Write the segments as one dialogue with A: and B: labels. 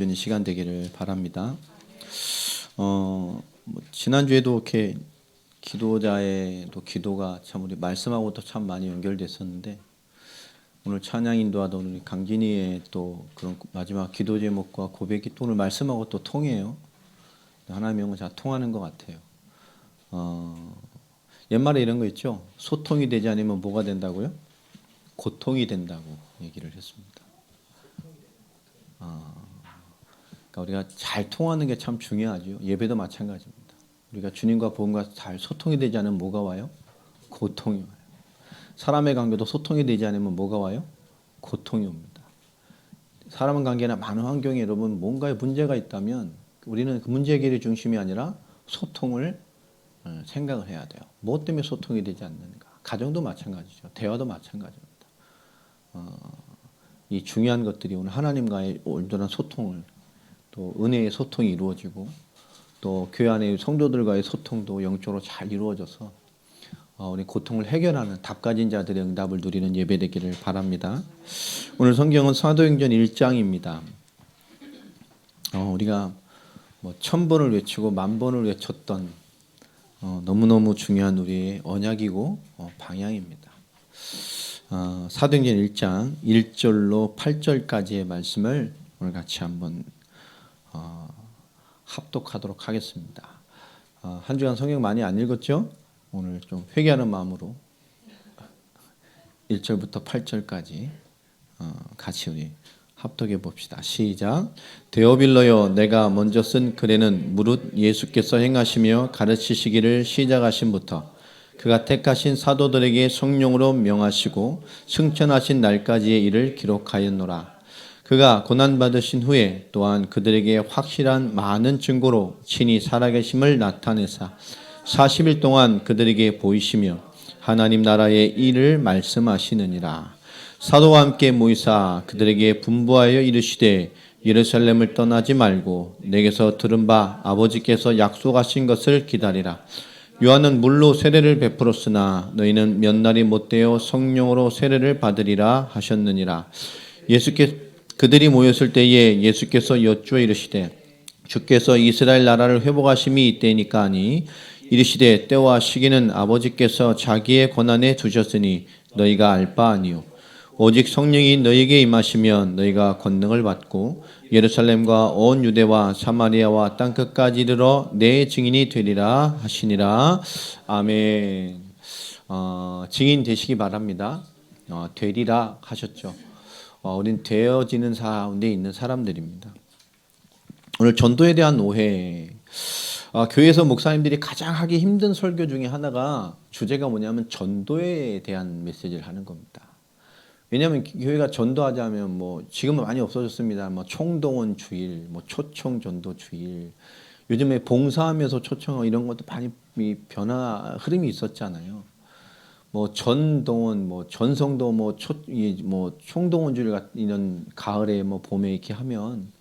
A: 주는 시간 되기를 바랍니다. 지난주에도 이렇게 기도자의 또 기도가 참 우리 말씀하고도 참 많이 연결됐었는데 오늘 찬양 인도하던 우리 강진이의 또 그런 마지막 기도 제목과 고백이 또 오늘 말씀하고 또 통해요. 하나님의 영은 잘 통하는 것 같아요. 옛말에 이런 거 있죠. 소통이 되지 않으면 뭐가 된다고요? 고통이 된다고 얘기를 했습니다. 그러니까 우리가 잘 통하는 게 참 중요하죠. 예배도 마찬가지입니다. 우리가 주님과 복음과 잘 소통이 되지 않으면 뭐가 와요? 고통이 와요. 사람의 관계도 소통이 되지 않으면 뭐가 와요? 고통이 옵니다. 사람 관계나 많은 환경에 여러분 뭔가에 문제가 있다면 우리는 그 문제 해결의 중심이 아니라 소통을 생각을 해야 돼요. 무엇 때문에 소통이 되지 않는가? 가정도 마찬가지죠. 대화도 마찬가지입니다. 이 중요한 것들이 오늘 하나님과의 온전한 소통을 또 은혜의 소통이 이루어지고 또 교회 안의 성도들과의 소통도 영적으로 잘 이루어져서 우리 고통을 해결하는 답 가진 자들의 응답을 누리는 예배 되기를 바랍니다. 오늘 성경은 사도행전 1장입니다. 우리가 뭐 1000번을 외치고 10,000번을 외쳤던 너무너무 중요한 우리의 언약이고 방향입니다. 사도행전 1장 1절로 8절까지의 말씀을 오늘 같이 한번 합독하도록 하겠습니다. 한 주간 성경 많이 안 읽었죠? 오늘 좀 회개하는 마음으로 1절부터 8절까지 같이 우리 합독해 봅시다. 시작. 데오빌로여, 내가 먼저 쓴 글에는 무릇 예수께서 행하시며 가르치시기를 시작하신부터 그가 택하신 사도들에게 성령으로 명하시고 승천하신 날까지의 일을 기록하였노라. 그가 고난받으신 후에 또한 그들에게 확실한 많은 증거로 친히 살아계심을 나타내사 40일 동안 그들에게 보이시며 하나님 나라의 일을 말씀하시느니라. 사도와 함께 모이사 그들에게 분부하여 이르시되 예루살렘을 떠나지 말고 내게서 들은 바 아버지께서 약속하신 것을 기다리라. 요한은 물로 세례를 베풀었으나 너희는 몇 날이 못되어 성령으로 세례를 받으리라 하셨느니라. 그들이 모였을 때에 예수께서 여쭈어 이르시되 주께서 이스라엘 나라를 회복하심이 이때니까 하니 이르시되 때와 시기는 아버지께서 자기의 권한에 두셨으니 너희가 알 바 아니요 오직 성령이 너희에게 임하시면 너희가 권능을 받고 예루살렘과 온 유대와 사마리아와 땅끝까지 이르러 내 증인이 되리라 하시니라. 아멘. 증인 되시기 바랍니다. 되리라 하셨죠. 우린 되어지는 가운데 있는 사람들입니다. 오늘 전도에 대한 오해. 교회에서 목사님들이 가장 하기 힘든 설교 중에 하나가 주제가 뭐냐면 전도에 대한 메시지를 하는 겁니다. 왜냐하면 교회가 전도하자면 뭐 지금은 많이 없어졌습니다. 뭐 총동원 주일, 뭐 초청 전도 주일, 요즘에 봉사하면서 초청하고 이런 것도 많이 변화 흐름이 있었잖아요. 뭐 전동원, 뭐 전성도, 뭐 총동원 주일 같은 이런 가을에 뭐 봄에 이렇게 하면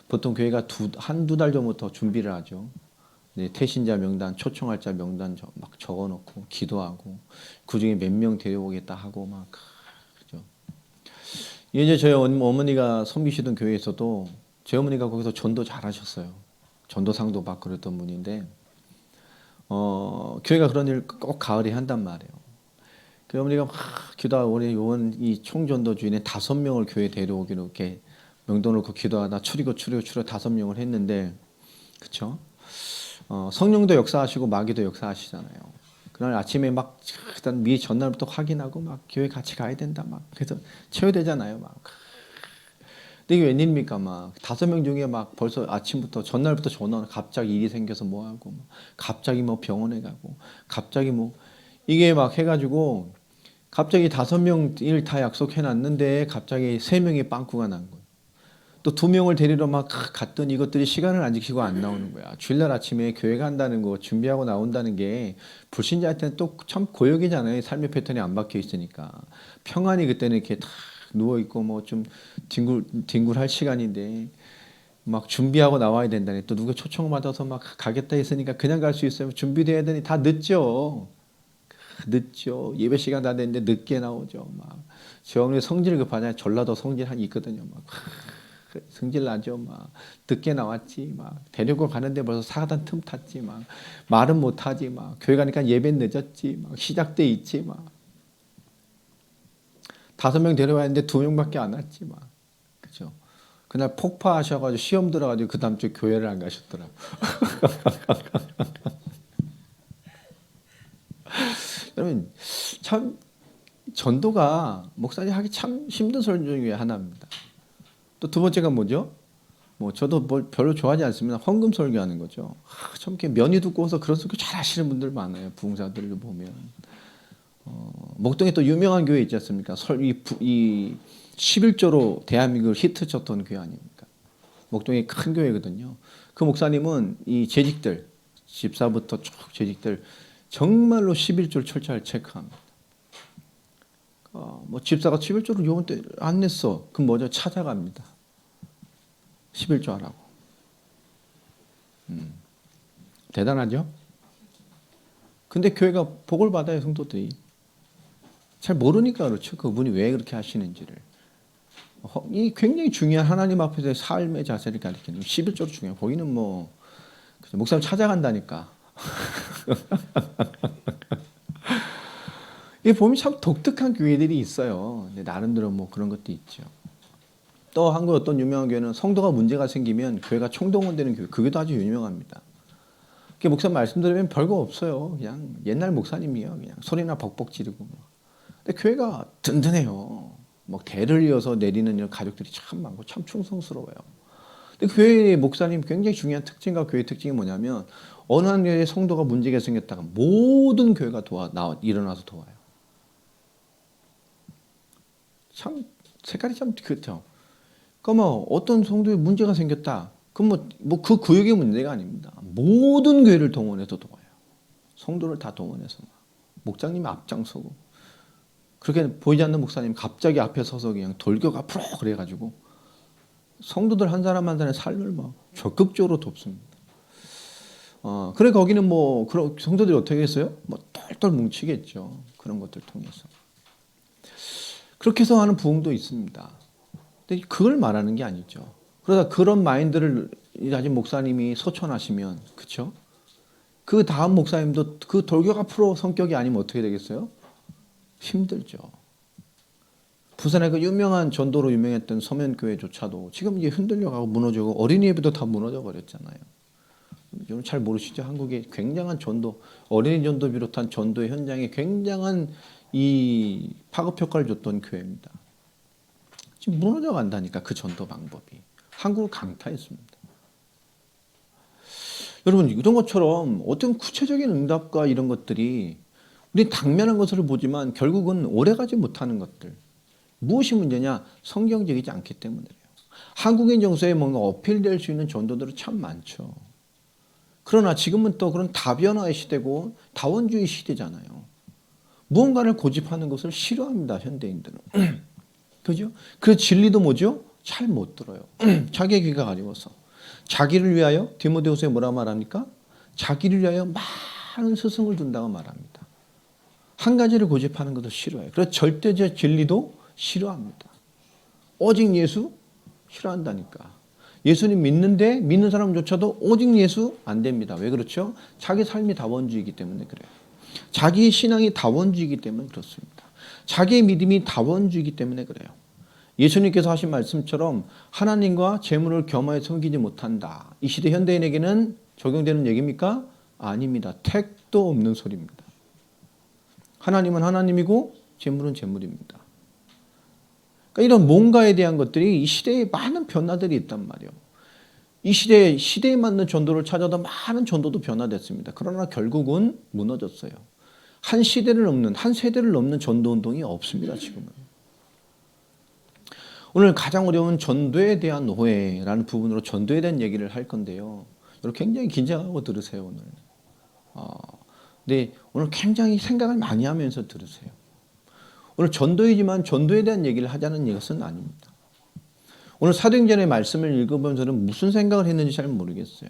A: 보통 교회가 한두 달 전부터 준비를 하죠. 태신자 명단, 초청할 자 명단 막 적어놓고 기도하고 그 중에 몇 명 데려오겠다 하고 막 그죠. 예전에 저희 어머니가 섬기시던 교회에서도 제 어머니가 거기서 전도 잘하셨어요. 전도상도 받고 그랬던 분인데 교회가 그런 일 꼭 가을에 한단 말이에요. 그 어머니가 막 기도하고 우리 요번 이 총전도 주일에 5명을 교회 데려오기로 이렇게 명도 놓고 기도하다 추리고 5명을 했는데 그렇죠? 성령도 역사하시고 마귀도 역사하시잖아요. 그날 아침에 막 일단 미리 전날부터 확인하고 막 교회 같이 가야 된다 막 그래서 채워되잖아요 막. 근데 이게 웬일입니까 막 5명 중에 막 벌써 아침부터 전날부터 전화 갑자기 일이 생겨서 뭐 하고 갑자기 뭐 병원에 가고 갑자기 뭐 이게 막 해가지고 갑자기 5명 일 다 약속해놨는데 갑자기 3명이 빵꾸가 난 거예요. 또 2명을 데리러 막 갔더니 이것들이 시간을 안 지키고 안 나오는 거야. 주일날 아침에 교회 간다는 거 준비하고 나온다는 게 불신자한테는 또 참 고역이잖아요. 삶의 패턴이 안 박혀 있으니까. 평안히 그때는 이렇게 다 누워있고 뭐 좀 뒹굴할 시간인데 막 준비하고 나와야 된다니 또 누가 초청받아서 막 가겠다 했으니까 그냥 갈 수 있어요. 준비돼야 되니 다 늦죠. 예배 시간 다 됐는데 늦게 나오죠. 막 제 어머니 성질 급하냐 전라도 성질 한 있거든요. 막 성질 나죠. 막 늦게 나왔지. 막 데리고 가는데 벌써 사단 틈 탔지. 막 말은 못하지. 막 교회 가니까 예배 늦었지. 막 시작돼 있지. 막 5명 데려와야 했는데 2명밖에 안 왔지. 막 그죠. 그날 폭파하셔가지고 시험 들어가지고 그 다음 주 교회를 안 가셨더라고. 여러분 참 전도가 목사님 하기 참 힘든 설교 중에 하나입니다. 또 두 번째가 뭐죠? 뭐 저도 뭘 별로 좋아하지 않습니다. 헌금 설교하는 거죠. 참 이렇게 면이 두꺼워서 그런 설교 잘 하시는 분들 많아요. 부흥사들을 보면. 목동에 또 유명한 교회 있지 않습니까? 이 11조로 대한민국을 히트쳤던 교회 아닙니까? 목동이 큰 교회거든요. 그 목사님은 이 재직들, 집사부터 쭉 재직들 정말로 11조를 철저히 체크합니다. 뭐 집사가 11조를 요번 때 안 냈어. 그럼 뭐죠? 찾아갑니다. 11조 하라고. 대단하죠? 근데 교회가 복을 받아요, 성도들이. 잘 모르니까 그렇죠. 그분이 왜 그렇게 하시는지를. 이 굉장히 중요한 하나님 앞에서의 삶의 자세를 가리키는 11조로 중요해요. 거기는 뭐 목사님 찾아간다니까. 이 보면 참 독특한 교회들이 있어요. 근데 나름대로 뭐 그런 것도 있죠. 또 한국 어떤 유명한 교회는 성도가 문제가 생기면 교회가 총동원되는 교회, 그게 아주 유명합니다. 목사님 말씀 들으면 별거 없어요. 그냥 옛날 목사님이에요. 그냥 소리나 벅벅 지르고. 근데 교회가 든든해요. 뭐 대를 이어서 내리는 이런 가족들이 참 많고 참 충성스러워요. 근데 교회의 목사님 굉장히 중요한 특징과 교회 특징이 뭐냐면 어느 한 교회의 성도가 문제가 생겼다가 모든 교회가 일어나서 도와요. 참 색깔이 참 그렇죠. 그러면 어떤 성도에 문제가 생겼다. 그럼 뭐 그 구역의 문제가 아닙니다. 모든 교회를 동원해서 도와요. 성도를 다 동원해서 목장님이 앞장서고 그렇게 보이지 않는 목사님 갑자기 앞에 서서 그냥 돌격 앞으로 그래가지고 성도들 한 사람 한 사람의 삶을 막 적극적으로 돕습니다. 그래 거기는 뭐 그런 성도들이 어떻게 했어요? 뭐 똘똘 뭉치겠죠. 그런 것들 통해서 그렇게 해서 하는 부흥도 있습니다. 근데 그걸 말하는 게 아니죠. 그러다 그런 마인드를 가진 목사님이 서천하시면 그렇죠? 그 다음 목사님도 그 돌격 앞으로 성격이 아니면 어떻게 되겠어요? 힘들죠. 부산의 그 유명한 전도로 유명했던 서면교회조차도 지금 이제 흔들려가고 무너지고 어린이 예배도 다 무너져 버렸잖아요. 여러분 잘 모르시죠? 한국의 굉장한 전도, 어린이 전도 비롯한 전도의 현장에 굉장한 이 파급 효과를 줬던 교회입니다. 지금 무너져 간다니까 그 전도 방법이. 한국을 강타했습니다. 여러분 이런 것처럼 어떤 구체적인 응답과 이런 것들이 우리 당면한 것을 보지만 결국은 오래가지 못하는 것들. 무엇이 문제냐? 성경적이지 않기 때문이에요. 한국인 정서에 뭔가 어필될 수 있는 전도들은 참 많죠. 그러나 지금은 또 그런 다변화의 시대고 다원주의 시대잖아요. 무언가를 고집하는 것을 싫어합니다. 현대인들은. 그죠? 그 진리도 뭐죠? 잘 못 들어요. 자기의 귀가 가리워서. 자기를 위하여 디모데후서에 뭐라 말합니까? 자기를 위하여 많은 스승을 둔다고 말합니다. 한 가지를 고집하는 것도 싫어해요. 그래서 절대적 진리도 싫어합니다. 오직 예수 싫어한다니까. 예수님 믿는데 믿는 사람조차도 오직 예수 안 됩니다. 왜 그렇죠? 자기 삶이 다원주의이기 때문에 그래요. 자기의 신앙이 다원주의이기 때문에 그렇습니다. 자기의 믿음이 다원주의이기 때문에 그래요. 예수님께서 하신 말씀처럼 하나님과 재물을 겸하여 섬기지 못한다. 이 시대 현대인에게는 적용되는 얘기입니까? 아닙니다. 택도 없는 소리입니다. 하나님은 하나님이고 재물은 재물입니다. 그러니까 이런 뭔가에 대한 것들이 이 시대에 많은 변화들이 있단 말이에요. 이 시대에 맞는 전도를 찾아도 많은 전도도 변화됐습니다. 그러나 결국은 무너졌어요. 한 시대를 넘는, 한 세대를 넘는 전도 운동이 없습니다, 지금은. 오늘 가장 어려운 전도에 대한 오해라는 부분으로 전도에 대한 얘기를 할 건데요. 여러분 굉장히 긴장하고 들으세요, 오늘. 근데 오늘 굉장히 생각을 많이 하면서 들으세요. 오늘 전도이지만 전도에 대한 얘기를 하자는 것은 아닙니다. 오늘 사도행전의 말씀을 읽어보면서 저는 무슨 생각을 했는지 잘 모르겠어요.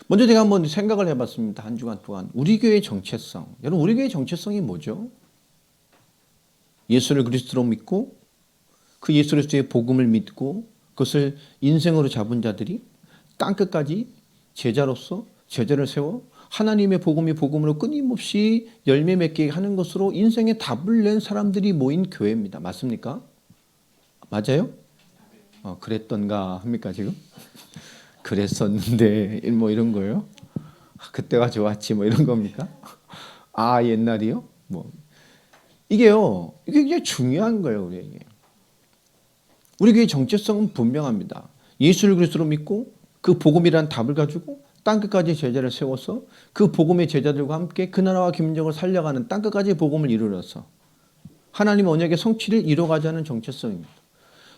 A: 먼저 제가 한번 생각을 해봤습니다. 한 주간 동안. 우리 교회의 정체성. 여러분 우리 교회의 정체성이 뭐죠? 예수를 그리스도로 믿고 그 예수 그리스도의 복음을 믿고 그것을 인생으로 잡은 자들이 땅끝까지 제자로서 제자를 세워 하나님의 복음이 복음으로 끊임없이 열매 맺게 하는 것으로 인생의 답을 낸 사람들이 모인 교회입니다. 맞습니까? 맞아요? 그랬던가 합니까 지금? 그랬었는데 뭐 이런 거예요? 그때가 좋았지 뭐 이런 겁니까? 옛날이요? 뭐 이게요. 이게 굉장히 중요한 거예요, 우리에게. 우리 교회의 정체성은 분명합니다. 예수를 그리스도로 믿고 그 복음이라는 답을 가지고 땅끝까지 제자를 세워서 그 복음의 제자들과 함께 그 나라와 김정을 살려가는 땅끝까지 복음을 이루어서 하나님의 언약의 성취를 이뤄가자는 정체성입니다.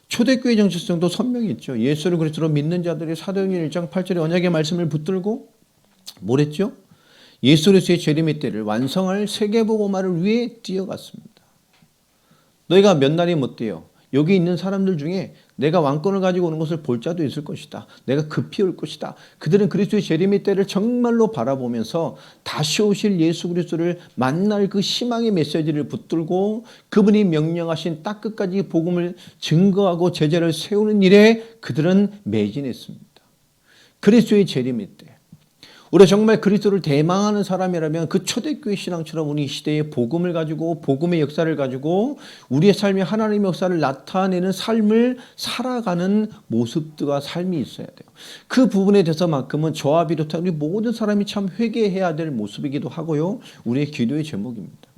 A: 초대교회 정체성도 선명히 있죠. 예수를 그리스도로 믿는 자들이 사도행전 1장 8절의 언약의 말씀을 붙들고 뭐랬죠? 예수 그리스도의 재림의 때를 완성할 세계복음화를 위해 뛰어갔습니다. 너희가 몇 날이 못 돼요. 여기 있는 사람들 중에 내가 왕권을 가지고 오는 것을 볼 자도 있을 것이다. 내가 급히 올 것이다. 그들은 그리스도의 재림의 때를 정말로 바라보면서 다시 오실 예수 그리스도를 만날 그 희망의 메시지를 붙들고 그분이 명령하신 땅끝까지 복음을 증거하고 제자를 세우는 일에 그들은 매진했습니다. 그리스도의 재림의 때 우리가 정말 그리스도를 대망하는 사람이라면 그 초대교회 신앙처럼 우리 시대의 복음을 가지고 복음의 역사를 가지고 우리의 삶에 하나님의 역사를 나타내는 삶을 살아가는 모습과 삶이 있어야 돼요. 그 부분에 대해서만큼은 저와 비롯한 우리 모든 사람이 참 회개해야 될 모습이기도 하고요. 우리의 기도의 제목입니다.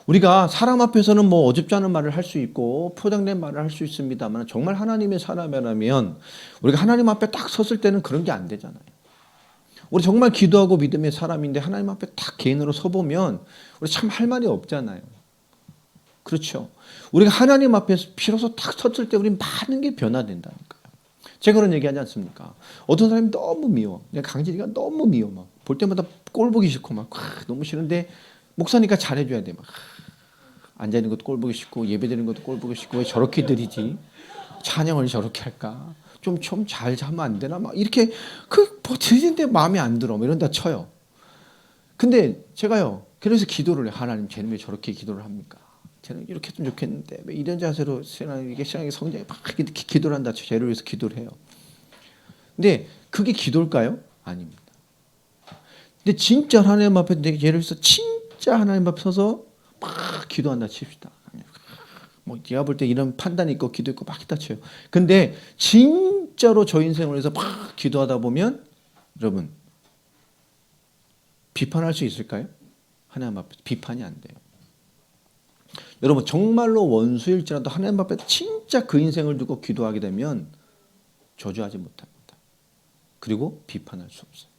A: 우리가 사람 앞에서는 뭐 어줍지 않은 말을 할 수 있고 포장된 말을 할 수 있습니다만 정말 하나님의 사람이라면 우리가 하나님 앞에 딱 섰을 때는 그런 게 안 되잖아요. 우리 정말 기도하고 믿음의 사람인데 하나님 앞에 딱 개인으로 서보면 우리 참 할 말이 없잖아요. 그렇죠. 우리가 하나님 앞에 비로소 딱 섰을 때 우리 많은 게 변화된다니까요. 제가 그런 얘기하지 않습니까? 어떤 사람이 너무 미워. 강진이가 너무 미워. 막 볼 때마다 꼴 보기 싫고 막 너무 싫은데 목사니까 잘해줘야 돼. 막 앉아있는 것도 꼴 보기 싫고 예배드리는 것도 꼴 보기 싫고 왜 저렇게 드리지? 찬양을 저렇게 할까? 좀 잘 하면 안 되나? 막 이렇게 뭐 드리는데 마음에 안 들어. 뭐 이런다 쳐요. 근데 제가요. 그래서 기도를 해요. 하나님, 쟤는 왜 저렇게 기도를 합니까? 쟤는 이렇게 했으면 좋겠는데 왜 이런 자세로 신앙의 성장에 막 이렇게 기도를 한다. 쟤를 위해서 기도를 해요. 근데 그게 기도일까요? 아닙니다. 근데 진짜 하나님 앞에 예를 들어서 진짜 하나님 앞에 서서 막 기도한다 칩시다. 뭐 제가 볼 때 이런 판단이 있고 기도 있고 막 있다 쳐요. 근데 진짜로 저 인생을 위해서 막 기도하다 보면 여러분 비판할 수 있을까요? 하나님 앞에 비판이 안 돼요. 여러분 정말로 원수일지라도 하나님 앞에 진짜 그 인생을 두고 기도하게 되면 저주하지 못합니다. 그리고 비판할 수 없어요.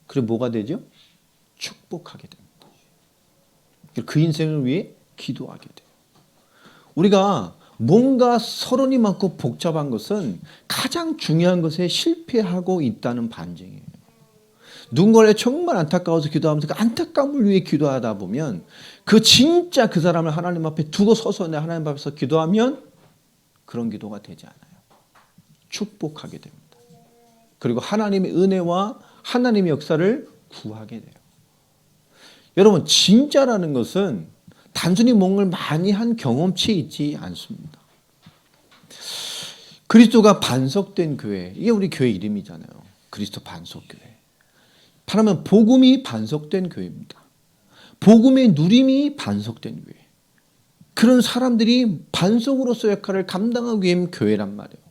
A: 그리고 뭐가 되죠? 축복하게 됩니다. 그 인생을 위해 기도하게 돼요. 우리가 뭔가 서론이 많고 복잡한 것은 가장 중요한 것에 실패하고 있다는 반증이에요. 누군가를 정말 안타까워서 기도하면서 그 안타까움을 위해 기도하다 보면 그 진짜 그 사람을 하나님 앞에 두고 서서 내 하나님 앞에서 기도하면 그런 기도가 되지 않아요. 축복하게 됩니다. 그리고 하나님의 은혜와 하나님의 역사를 구하게 돼요. 여러분 진짜라는 것은 단순히 뭔가를 많이 한 경험치에 있지 않습니다. 그리스도가 반석된 교회, 이게 우리 교회 이름이잖아요. 그리스도 반석교회. 말하면 복음이 반석된 교회입니다. 복음의 누림이 반석된 교회. 그런 사람들이 반석으로서 역할을 감당하기 위한 교회란 말이에요.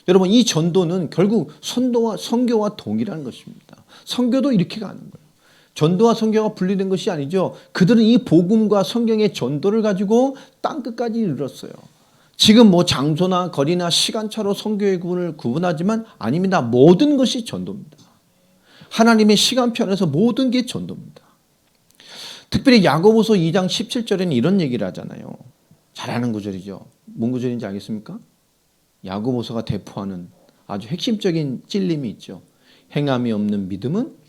A: 여러분 이 전도는 결국 선교와 동일한 것입니다. 선교도 이렇게 가는 거예요. 전도와 선교가 분리된 것이 아니죠. 그들은 이 복음과 성경의 전도를 가지고 땅끝까지 이르렀어요. 지금 뭐 장소나 거리나 시간차로 선교의 구분을 구분하지만 아닙니다. 모든 것이 전도입니다. 하나님의 시간편에서 모든 게 전도입니다. 특별히 야고보서 2장 17절에는 이런 얘기를 하잖아요. 잘 아는 구절이죠. 뭔 구절인지 알겠습니까? 야고보서가 대표하는 아주 핵심적인 찔림이 있죠. 행함이 없는 믿음은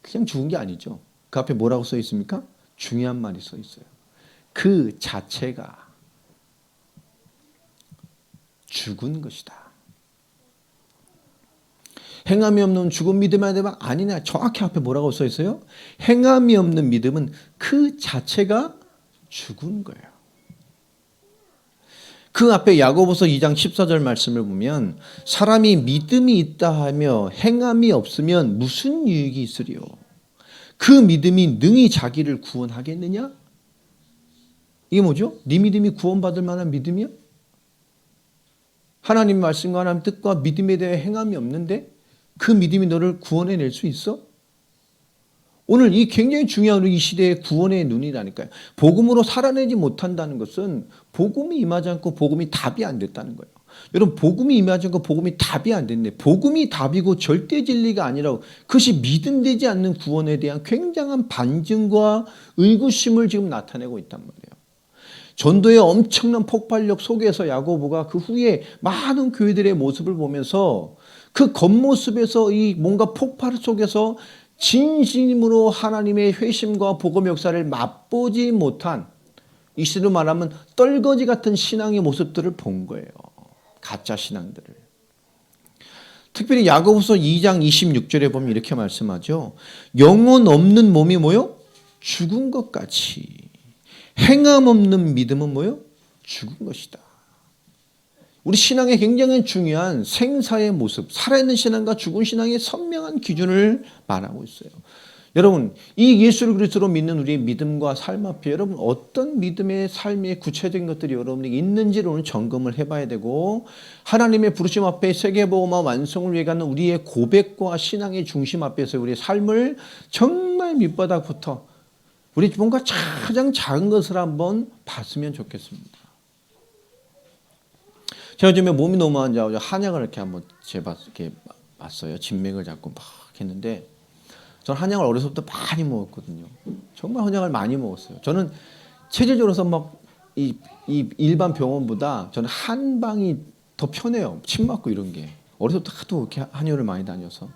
A: 그냥 죽은 게 아니죠. 그 앞에 뭐라고 써 있습니까? 중요한 말이 써 있어요. 그 자체가 죽은 것이다. 행함이 없는 죽은 믿음이 아니냐. 정확히 앞에 뭐라고 써 있어요? 행함이 없는 믿음은 그 자체가 죽은 거예요. 그 앞에 야고보서 2장 14절 말씀을 보면 사람이 믿음이 있다 하며 행함이 없으면 무슨 유익이 있으리요? 그 믿음이 능히 자기를 구원하겠느냐? 이게 뭐죠? 네 믿음이 구원받을 만한 믿음이야? 하나님 말씀과 하나님 뜻과 믿음에 대해 행함이 없는데 그 믿음이 너를 구원해낼 수 있어? 오늘 이 굉장히 중요한 이 시대의 구원의 눈이라니까요. 복음으로 살아내지 못한다는 것은 복음이 임하지 않고 복음이 답이 안 됐다는 거예요. 여러분 복음이 임하지 않고 복음이 답이 안 됐네. 복음이 답이고 절대 진리가 아니라고 그것이 믿음되지 않는 구원에 대한 굉장한 반증과 의구심을 지금 나타내고 있단 말이에요. 전도의 엄청난 폭발력 속에서 야고보가 그 후에 많은 교회들의 모습을 보면서 그 겉모습에서 이 뭔가 폭발 속에서 진심으로 하나님의 회심과 복음 역사를 맛보지 못한 이 시대로 말하면 떨거지 같은 신앙의 모습들을 본 거예요. 가짜 신앙들을. 특별히 야고보서 2장 26절에 보면 이렇게 말씀하죠. 영혼 없는 몸이 뭐요? 죽은 것 같이. 행함 없는 믿음은 뭐요? 죽은 것이다. 우리 신앙의 굉장히 중요한 생사의 모습, 살아있는 신앙과 죽은 신앙의 선명한 기준을 말하고 있어요. 여러분, 이 예수를 그리스도로 믿는 우리의 믿음과 삶 앞에 여러분 어떤 믿음의 삶의 구체적인 것들이 여러분에게 있는지를 오늘 점검을 해봐야 되고 하나님의 부르심 앞에 세계복음화 완성을 위해 가는 우리의 고백과 신앙의 중심 앞에서 우리의 삶을 정말 밑바닥부터 우리 뭔가 가장 작은 것을 한번 봤으면 좋겠습니다. 제가 요즘에 몸이 너무 안 좋아서 한약을 이렇게 한번 이렇게 봤어요. 진맥을 잡고 막 했는데 저는 한약을 어려서부터 많이 먹었거든요. 정말 한약을 많이 먹었어요. 저는 체질적으로서 막 이 일반 병원보다 저는 한방이 더 편해요. 침 맞고 이런 게. 어려서부터 하도 이렇게 한의원을 많이 다녀서.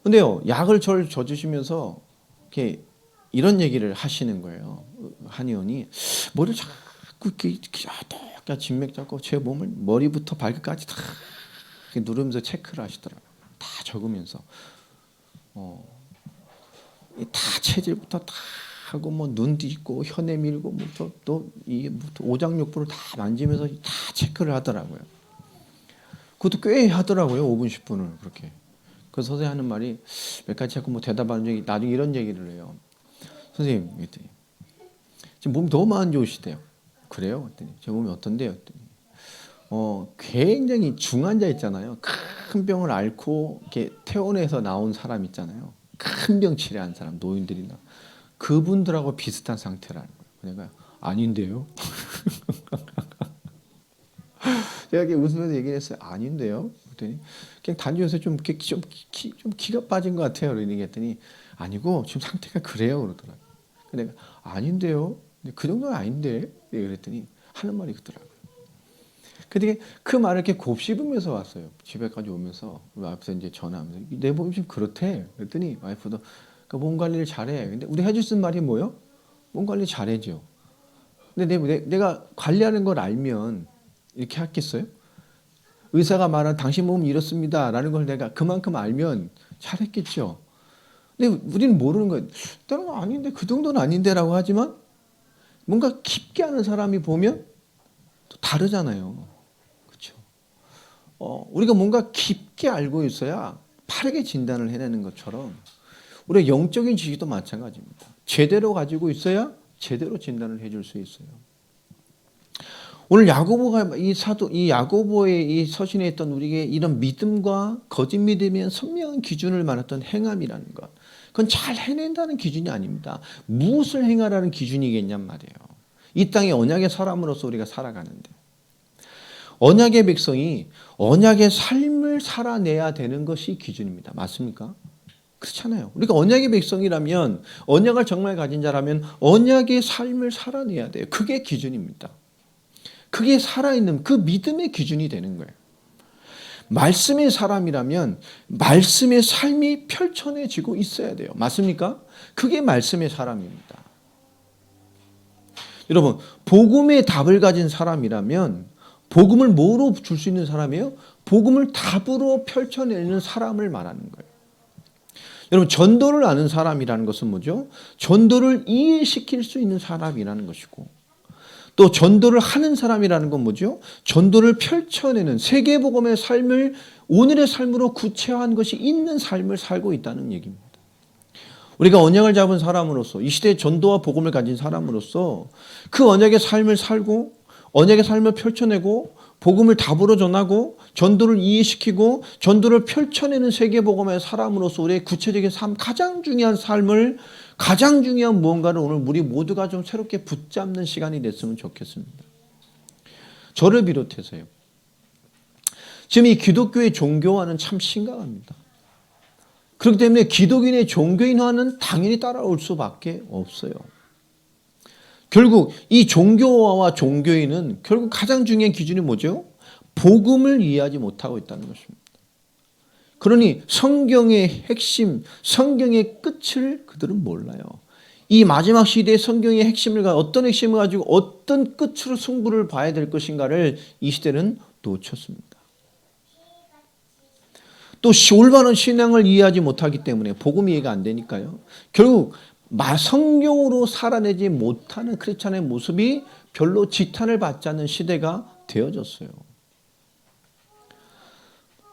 A: 근데요, 약을 저를 줘주시면서 이렇게 이런 얘기를 하시는 거예요. 한의원이 머리를 자꾸 이렇게 약간 진맥 잡고 제 몸을 머리부터 발끝까지 다 누르면서 체크를 하시더라고요. 다 적으면서 다 체질부터 다 하고 뭐 눈 뒤집고 혀 내밀고 뭐또이 오장육부를 다 만지면서 다 체크를 하더라고요. 그것도 꽤 하더라고요. 5분 10분을 그렇게. 그 선생님 하는 말이 몇 가지 자꾸 뭐 대답하는 적이 나중에 이런 얘기를 해요. 선생님 그랬더니 지금 몸이 너무 안 좋으시대요. 그래요? 그랬더니 제 몸이 어떤데요? 그랬더니 굉장히 중환자 있잖아요. 큰 병을 앓고 이렇게 퇴원해서 나온 사람 있잖아요. 큰 병 치료한 사람, 노인들이나 그분들하고 비슷한 상태라는 거예요. 내가 아닌데요. 제가 이렇게 웃으면서 얘기를 했어요. 아닌데요. 그랬더니 그냥 단지 요새 좀 기가 빠진 것 같아요. 이렇게 얘기했더니 아니고 지금 상태가 그래요. 그러더라고요. 내가 아닌데요. 그 정도는 아닌데. 그랬더니 하는 말이 그더라고요. 근데 그 말을 이렇게 곱씹으면서 왔어요. 집에까지 오면서 와이프한테 이제 전화하면서 내 몸이 좀 그렇대. 그랬더니 와이프도 몸 관리를 잘해. 근데 우리 해줄 수 있는 말이 뭐요? 몸 관리 잘해줘. 근데 내가 관리하는 걸 알면 이렇게 하겠어요? 의사가 말한 당신 몸은 이렇습니다. 라는 걸 내가 그만큼 알면 잘했겠죠. 근데 우리는 모르는 거예요. 다른 거 아닌데 그 정도는 아닌데 라고 하지만 뭔가 깊게 아는 사람이 보면 또 다르잖아요. 그렇죠? 우리가 뭔가 깊게 알고 있어야 빠르게 진단을 해내는 것처럼 우리의 영적인 지식도 마찬가지입니다. 제대로 가지고 있어야 제대로 진단을 해줄 수 있어요. 오늘 야고보가 이 야고보의 이 서신에 있던 우리에게 이런 믿음과 거짓 믿음의 선명한 기준을 말했던 행함이라는 것. 그건 잘 해낸다는 기준이 아닙니다. 무엇을 행하라는 기준이겠냔 말이에요. 이 땅에 언약의 사람으로서 우리가 살아가는데 언약의 백성이 언약의 삶을 살아내야 되는 것이 기준입니다. 맞습니까? 그렇잖아요. 우리가 언약의 백성이라면 언약을 정말 가진 자라면 언약의 삶을 살아내야 돼요. 그게 기준입니다. 그게 살아있는 그 믿음의 기준이 되는 거예요. 말씀의 사람이라면 말씀의 삶이 펼쳐내지고 있어야 돼요. 맞습니까? 그게 말씀의 사람입니다. 여러분, 복음의 답을 가진 사람이라면 복음을 뭐로 줄 수 있는 사람이에요? 복음을 답으로 펼쳐내는 사람을 말하는 거예요. 여러분, 전도를 아는 사람이라는 것은 뭐죠? 전도를 이해시킬 수 있는 사람이라는 것이고 또 전도를 하는 사람이라는 건 뭐죠? 전도를 펼쳐내는 세계복음의 삶을 오늘의 삶으로 구체화한 것이 있는 삶을 살고 있다는 얘기입니다. 우리가 언약을 잡은 사람으로서 이 시대에 전도와 복음을 가진 사람으로서 그 언약의 삶을 살고 언약의 삶을 펼쳐내고 복음을 답으로 전하고 전도를 이해시키고 전도를 펼쳐내는 세계복음의 사람으로서 우리의 구체적인 삶, 가장 중요한 삶을 가장 중요한 무언가를 오늘 우리 모두가 좀 새롭게 붙잡는 시간이 됐으면 좋겠습니다. 저를 비롯해서요. 지금 이 기독교의 종교화는 참 심각합니다. 그렇기 때문에 기독인의 종교인화는 당연히 따라올 수밖에 없어요. 결국 이 종교화와 종교인은 결국 가장 중요한 기준이 뭐죠? 복음을 이해하지 못하고 있다는 것입니다. 그러니 성경의 핵심, 성경의 끝을 그들은 몰라요. 이 마지막 시대의 성경의 핵심을 어떤 핵심을 가지고 어떤 끝으로 승부를 봐야 될 것인가를 이 시대는 놓쳤습니다. 또 올바른 신앙을 이해하지 못하기 때문에 복음 이해가 안 되니까요. 결국 성경으로 살아내지 못하는 크리스찬의 모습이 별로 지탄을 받지 않는 시대가 되어졌어요.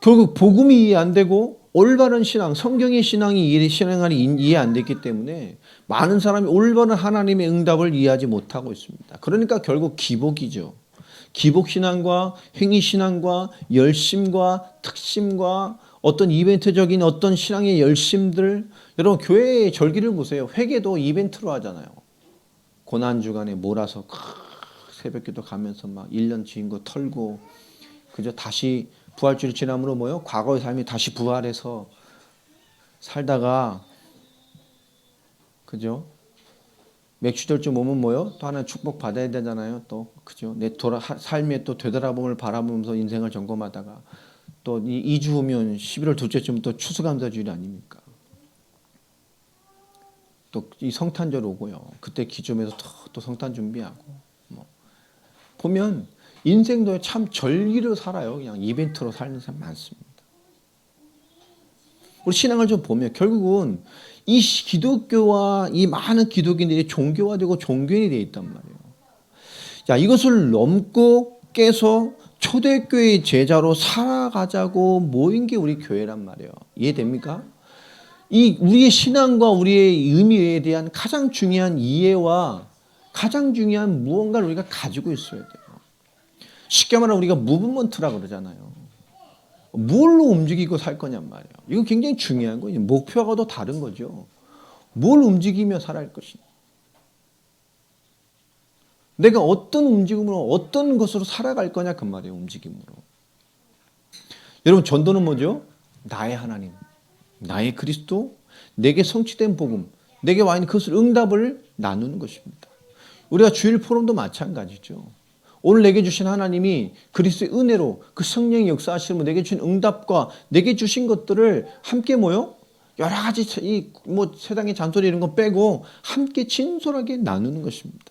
A: 결국 복음이 이해 안 되고 올바른 신앙, 성경의 신앙이 신앙이 이해 안 됐기 때문에 많은 사람이 올바른 하나님의 응답을 이해하지 못하고 있습니다. 그러니까 결국 기복이죠. 기복신앙과 행위신앙과 열심과 특심과 어떤 이벤트적인 어떤 신앙의 열심들, 여러분 교회의 절기를 보세요. 회개도 이벤트로 하잖아요. 고난주간에 몰아서 새벽기도 가면서 막 1년 지은 거 털고 그저 다시 부활주일 지남으로 뭐요? 과거의 삶이 다시 부활해서 살다가 그죠? 맥주절쯤 오면 뭐요? 또 하나 축복 받아야 되잖아요. 또 그죠? 내 삶에 또 되돌아봄을 바라보면서 인생을 점검하다가 또 2주 후면 11월 둘째쯤 또 추수감사주일 아닙니까? 또 이 성탄절 오고요. 그때 기점에서 또 성탄 준비하고 뭐. 보면 인생도 참 절기로 살아요. 그냥 이벤트로 사는 사람 많습니다. 우리 신앙을 좀 보면 결국은 이 기독교와 이 많은 기독인들이 종교화되고 종교인이 되어 있단 말이에요. 자, 이것을 넘고 깨서 초대교회의 제자로 살아가자고 모인 게 우리 교회란 말이에요. 이해됩니까? 이 우리의 신앙과 우리의 의미에 대한 가장 중요한 이해와 가장 중요한 무언가를 우리가 가지고 있어야 돼요. 쉽게 말하면 우리가 무브먼트라고 그러잖아요. 뭘로 움직이고 살 거냔 말이에요. 이거 굉장히 중요한 거예요. 목표가 더 다른 거죠. 뭘 움직이며 살아갈 것이냐. 내가 어떤 움직임으로 어떤 것으로 살아갈 거냐 그 말이에요. 움직임으로. 여러분 전도는 뭐죠? 나의 하나님, 나의 그리스도, 내게 성취된 복음, 내게 와 있는 그것을 응답을 나누는 것입니다. 우리가 주일 포럼도 마찬가지죠. 오늘 내게 주신 하나님이 그리스도의 은혜로 그 성령의 역사하시는 내게 주신 응답과 내게 주신 것들을 함께 모여 여러 가지 세상의 잔소리 이런 거 빼고 함께 진솔하게 나누는 것입니다.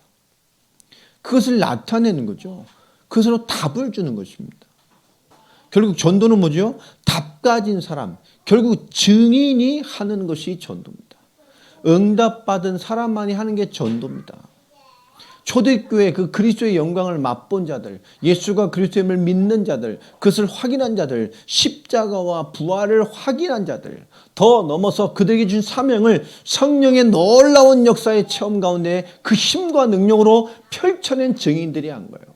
A: 그것을 나타내는 거죠. 그것으로 답을 주는 것입니다. 결국 전도는 뭐죠? 답 가진 사람, 결국 증인이 하는 것이 전도입니다. 응답받은 사람만이 하는 게 전도입니다. 초대교회 그 그리스도의 영광을 맛본 자들, 예수가 그리스도임을 믿는 자들, 그것을 확인한 자들, 십자가와 부활을 확인한 자들, 더 넘어서 그들에게 준 사명을 성령의 놀라운 역사의 체험 가운데 그 힘과 능력으로 펼쳐낸 증인들이 한 거예요.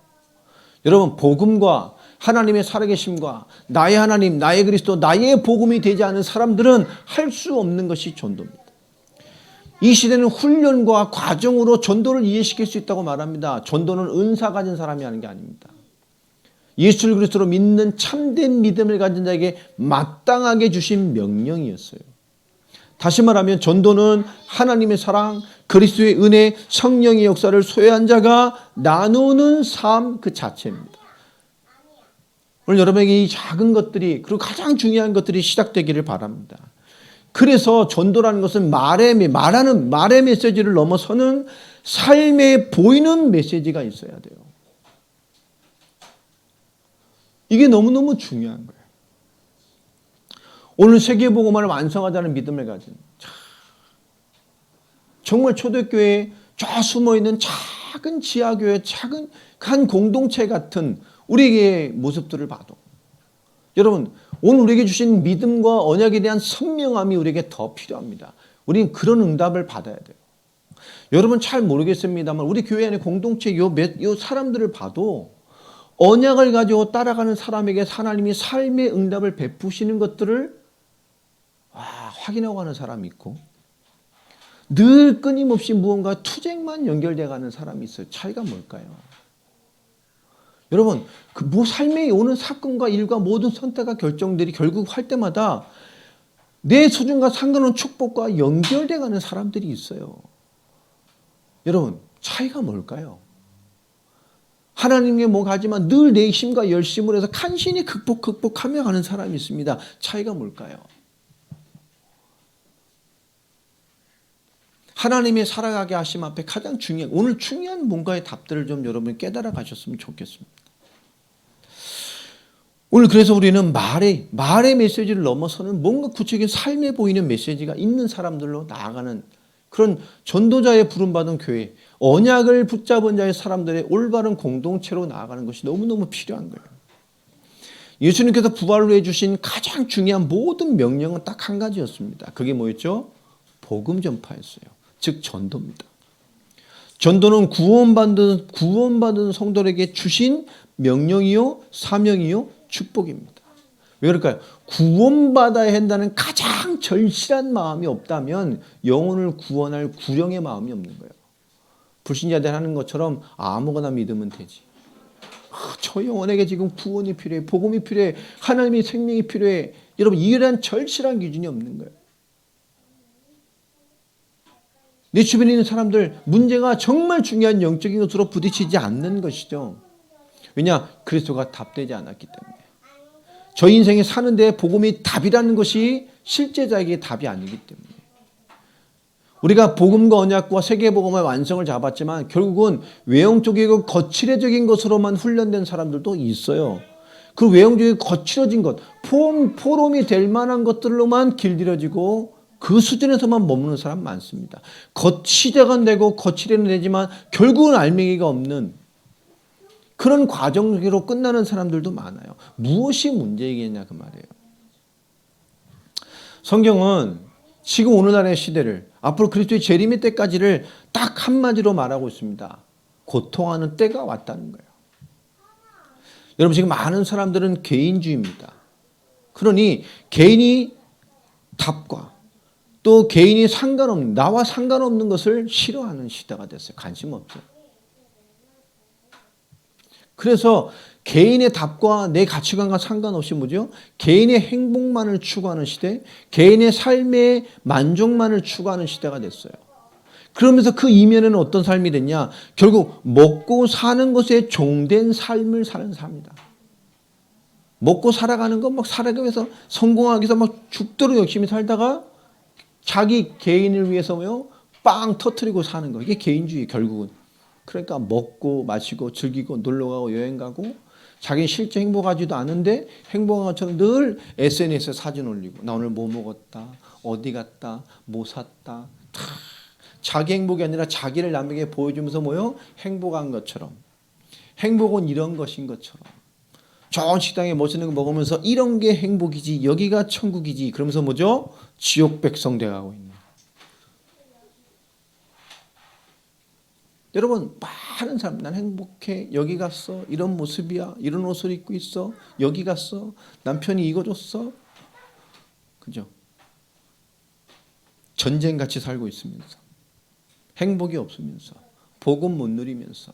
A: 여러분 복음과 하나님의 살아계심과 나의 하나님, 나의 그리스도, 나의 복음이 되지 않은 사람들은 할 수 없는 것이 전도입니다. 이 시대는 훈련과 과정으로 전도를 이해시킬 수 있다고 말합니다. 전도는 은사 가진 사람이 하는 게 아닙니다. 예수를 그리스도로 믿는 참된 믿음을 가진 자에게 마땅하게 주신 명령이었어요. 다시 말하면 전도는 하나님의 사랑, 그리스도의 은혜, 성령의 역사를 소유한 자가 나누는 삶 그 자체입니다. 오늘 여러분에게 이 작은 것들이 그리고 가장 중요한 것들이 시작되기를 바랍니다. 그래서 전도라는 것은 말의 메시지를 넘어서는 삶에 보이는 메시지가 있어야 돼요. 이게 너무너무 중요한 거예요. 오늘 세계복음화를 완성하자는 믿음을 가진 정말 초대교회에 저 숨어있는 작은 지하교회, 작은 한 공동체 같은 우리에게 모습들을 봐도 여러분 오늘 우리에게 주신 믿음과 언약에 대한 선명함이 우리에게 더 필요합니다. 우리는 그런 응답을 받아야 돼요. 여러분 잘 모르겠습니다만 우리 교회 안에 공동체 요 사람들을 봐도 언약을 가지고 따라가는 사람에게 하나님이 삶의 응답을 베푸시는 것들을 확인하고 가는 사람이 있고 늘 끊임없이 무언가 투쟁만 연결돼 가는 사람이 있어요. 차이가 뭘까요? 여러분 삶에 오는 사건과 일과 모든 선택과 결정들이 결국 할 때마다 내 수준과 상관없는 축복과 연결돼 가는 사람들이 있어요. 여러분 차이가 뭘까요? 하나님께 뭐 가지만 늘 내 힘과 열심을 해서 간신히 극복하며 가는 사람이 있습니다. 차이가 뭘까요? 하나님의 살아가게 하심 앞에 가장 오늘 중요한 뭔가의 답들을 좀 여러분 깨달아 가셨으면 좋겠습니다. 오늘 그래서 우리는 말의 메시지를 넘어서는 뭔가 구체적인 삶에 보이는 메시지가 있는 사람들로 나아가는 그런 전도자의 부름받은 교회, 언약을 붙잡은 자의 사람들의 올바른 공동체로 나아가는 것이 너무너무 필요한 거예요. 예수님께서 부활로 해주신 가장 중요한 모든 명령은 딱 한 가지였습니다. 그게 뭐였죠? 복음 전파였어요. 즉 전도입니다. 전도는 구원받은 성도에게 주신 명령이요 사명이요 축복입니다. 왜 그럴까요? 구원받아야 한다는 가장 절실한 마음이 없다면 영혼을 구원할 구령의 마음이 없는 거예요. 불신자들 하는 것처럼 아무거나 믿으면 되지. 저 영혼에게 지금 구원이 필요해, 복음이 필요해, 하나님의 생명이 필요해. 여러분 이러한 절실한 기준이 없는 거예요. 내 주변에 있는 사람들 문제가 정말 중요한 영적인 것으로 부딪히지 않는 것이죠. 왜냐? 그리스도가 답되지 않았기 때문에. 저 인생에 사는데 복음이 답이라는 것이 실제자에게 답이 아니기 때문에. 우리가 복음과 언약과 세계복음의 완성을 잡았지만 결국은 외형적이고 거칠어적인 것으로만 훈련된 사람들도 있어요. 그 외형적이고 거칠어진 것, 포럼이 될 만한 것들로만 길들여지고 그 수준에서만 머무는 사람 많습니다. 시작은 되고 거칠어는 되지만 결국은 알맹이가 없는 그런 과정으로 끝나는 사람들도 많아요. 무엇이 문제이겠냐 그 말이에요. 성경은 지금 오늘날의 시대를 앞으로 그리스도의 재림의 때까지를 딱 한마디로 말하고 있습니다. 고통하는 때가 왔다는 거예요. 여러분 지금 많은 사람들은 개인주의입니다. 그러니 개인이 답과 또 개인이 나와 상관없는 것을 싫어하는 시대가 됐어요. 관심 없어요. 그래서 개인의 답과 내 가치관과 상관없이 뭐죠? 개인의 행복만을 추구하는 시대, 개인의 삶의 만족만을 추구하는 시대가 됐어요. 그러면서 그 이면에는 어떤 삶이 됐냐? 결국 먹고 사는 것에 종된 삶을 사는 삶이다. 먹고 살아가는 거 막 살아가기 위해서 성공하기 위해서 막 죽도록 열심히 살다가 자기 개인을 위해서 빵 터트리고 사는 거. 이게 개인주의 결국은. 그러니까 먹고 마시고 즐기고 놀러가고 여행가고 자기는 실제 행복하지도 않은데 행복한 것처럼 늘 SNS에 사진 올리고 나 오늘 뭐 먹었다 어디 갔다 뭐 샀다 자기 행복이 아니라 자기를 남에게 보여주면서 행복한 것처럼 행복은 이런 것인 것처럼 좋은 식당에 멋있는 거 먹으면서 이런 게 행복이지 여기가 천국이지 그러면서 뭐죠? 지옥 백성 돼가고 있는 여러분 많은 사람 난 행복해 여기 갔어 이런 모습이야 이런 옷을 입고 있어 여기 갔어 남편이 이거 줬어 그죠? 전쟁같이 살고 있으면서 행복이 없으면서 복음 못 누리면서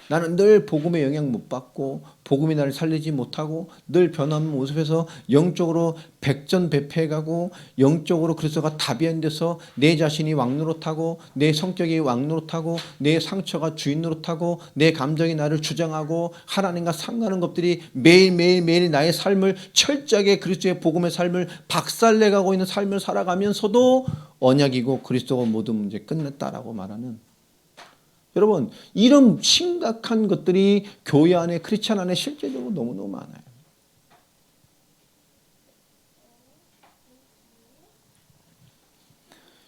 A: 나는 늘 복음의 영향 못 받고 복음이 나를 살리지 못하고 늘 변하는 모습에서 영적으로 백전백패해가고 영적으로 그리스도가 답이 안 돼서 내 자신이 왕노릇하고 내 성격이 왕노릇하고 내 상처가 주인 노릇하고 내 감정이 나를 주장하고 하나님과 상관없는 것들이 매일 나의 삶을 철저하게 그리스도의 복음의 삶을 박살내가고 있는 삶을 살아가면서도 언약이고 그리스도가 모든 문제 끝냈다라고 말하는 여러분 이런 심각한 것들이 교회 안에 크리스찬 안에 실제적으로 너무너무 많아요.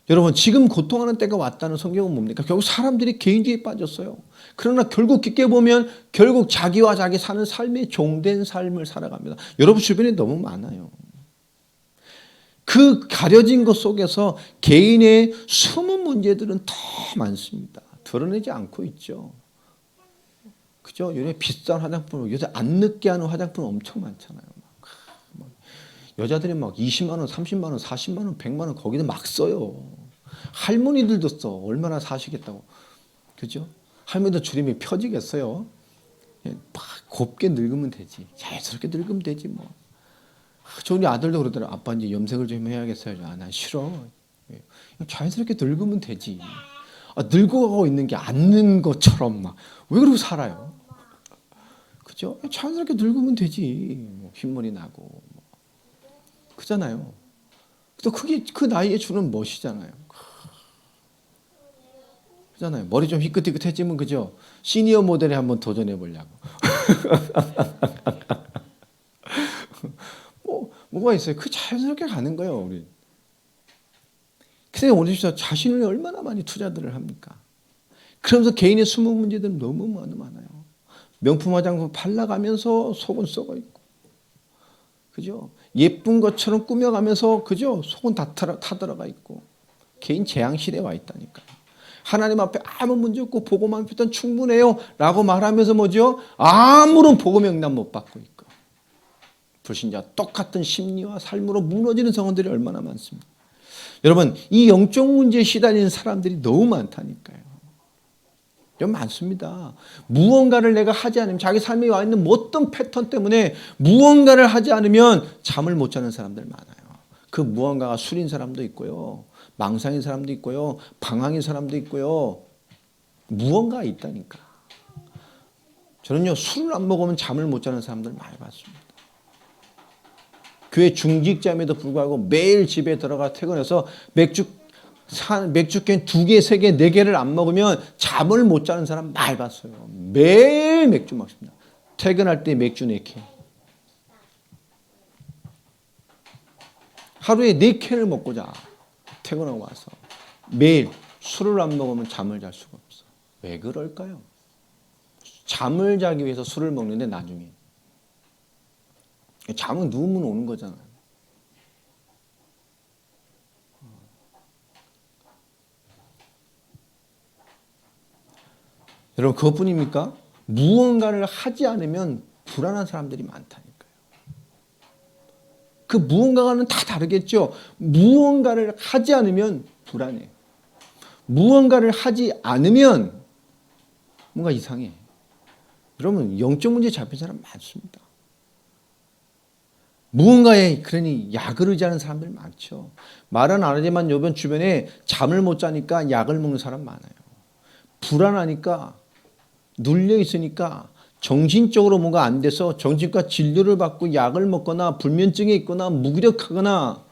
A: 여러분 지금 고통하는 때가 왔다는 성경은 뭡니까? 결국 사람들이 개인주의에 빠졌어요. 그러나 결국 깊게 보면 결국 자기와 자기 사는 삶에 종된 삶을 살아갑니다. 여러분 주변에 너무 많아요. 그 가려진 것 속에서 개인의 숨은 문제들은 더 많습니다. 드러내지 않고 있죠. 그죠? 요새 비싼 화장품, 요새 안 늙게 하는 화장품 엄청 많잖아요. 여자들이 막 20만 원, 30만 원, 40만 원, 100만 원 거기다 막 써요. 할머니들도 써. 얼마나 사시겠다고. 그죠? 할머니도 주름이 펴지겠어요. 막 곱게 늙으면 되지. 자연스럽게 늙으면 되지 뭐. 저희 아들도 그러더라. 아빠 이제 염색을 좀 해야겠어요. 아, 난 싫어. 자연스럽게 늙으면 되지. 아, 늙어가고 있는 게 안 늙은 것처럼 막 왜 그러고 살아요? 그죠? 자연스럽게 늙으면 되지. 뭐 흰머리 나고 뭐. 그잖아요. 또 그게 그 나이에 주는 멋이잖아요. 그잖아요. 머리 좀 희끗희끗해지면 그죠? 시니어 모델에 한번 도전해 보려고. 뭐가 있어요? 그 자연스럽게 가는 거예요, 우리. 근데 오늘 자신을 얼마나 많이 투자들을 합니까? 그러면서 개인의 숨은 문제들은 너무 많아요. 명품 화장품 발라가면서 속은 썩어 있고, 그죠? 예쁜 것처럼 꾸며가면서, 그죠? 속은 다 타들어가 있고, 개인 재앙실에 와 있다니까요. 하나님 앞에 아무 문제 없고 복음만 필요한 충분해요 라고 말하면서 뭐죠? 아무런 복음 영감 못 받고 있고, 불신자 똑같은 심리와 삶으로 무너지는 성원들이 얼마나 많습니까? 여러분 이 영적 문제에 시달리는 사람들이 너무 많다니까요. 여러분 많습니다. 무언가를 내가 하지 않으면 자기 삶에 와 있는 어떤 패턴 때문에 무언가를 하지 않으면 잠을 못 자는 사람들 많아요. 그 무언가가 술인 사람도 있고요. 망상인 사람도 있고요. 방황인 사람도 있고요. 무언가가 있다니까. 저는요 술을 안 먹으면 잠을 못 자는 사람들 많이 봤습니다. 교회 중직자임에도 불구하고 매일 집에 들어가 퇴근해서 맥주캔 2개, 3개, 4개를 안 먹으면 잠을 못 자는 사람 많이 봤어요. 매일 맥주 먹습니다. 퇴근할 때 맥주 4캔. 하루에 4캔을 먹고 자. 퇴근하고 와서. 매일 술을 안 먹으면 잠을 잘 수가 없어. 왜 그럴까요? 잠을 자기 위해서 술을 먹는데 나중에. 잠은 누우면 오는 거잖아요. 여러분 그것뿐입니까? 무언가를 하지 않으면 불안한 사람들이 많다니까요. 그 무언가는 다 다르겠죠. 무언가를 하지 않으면 불안해. 무언가를 하지 않으면 뭔가 이상해. 여러분 영적 문제 잡힌 사람 많습니다. 무언가에 그러니 약을 의지하는 사람들 많죠. 말은 안 하지만 요번 주변에 잠을 못 자니까 약을 먹는 사람 많아요. 불안하니까 눌려 있으니까 정신적으로 뭔가 안 돼서 정신과 진료를 받고 약을 먹거나 불면증에 있거나 무기력하거나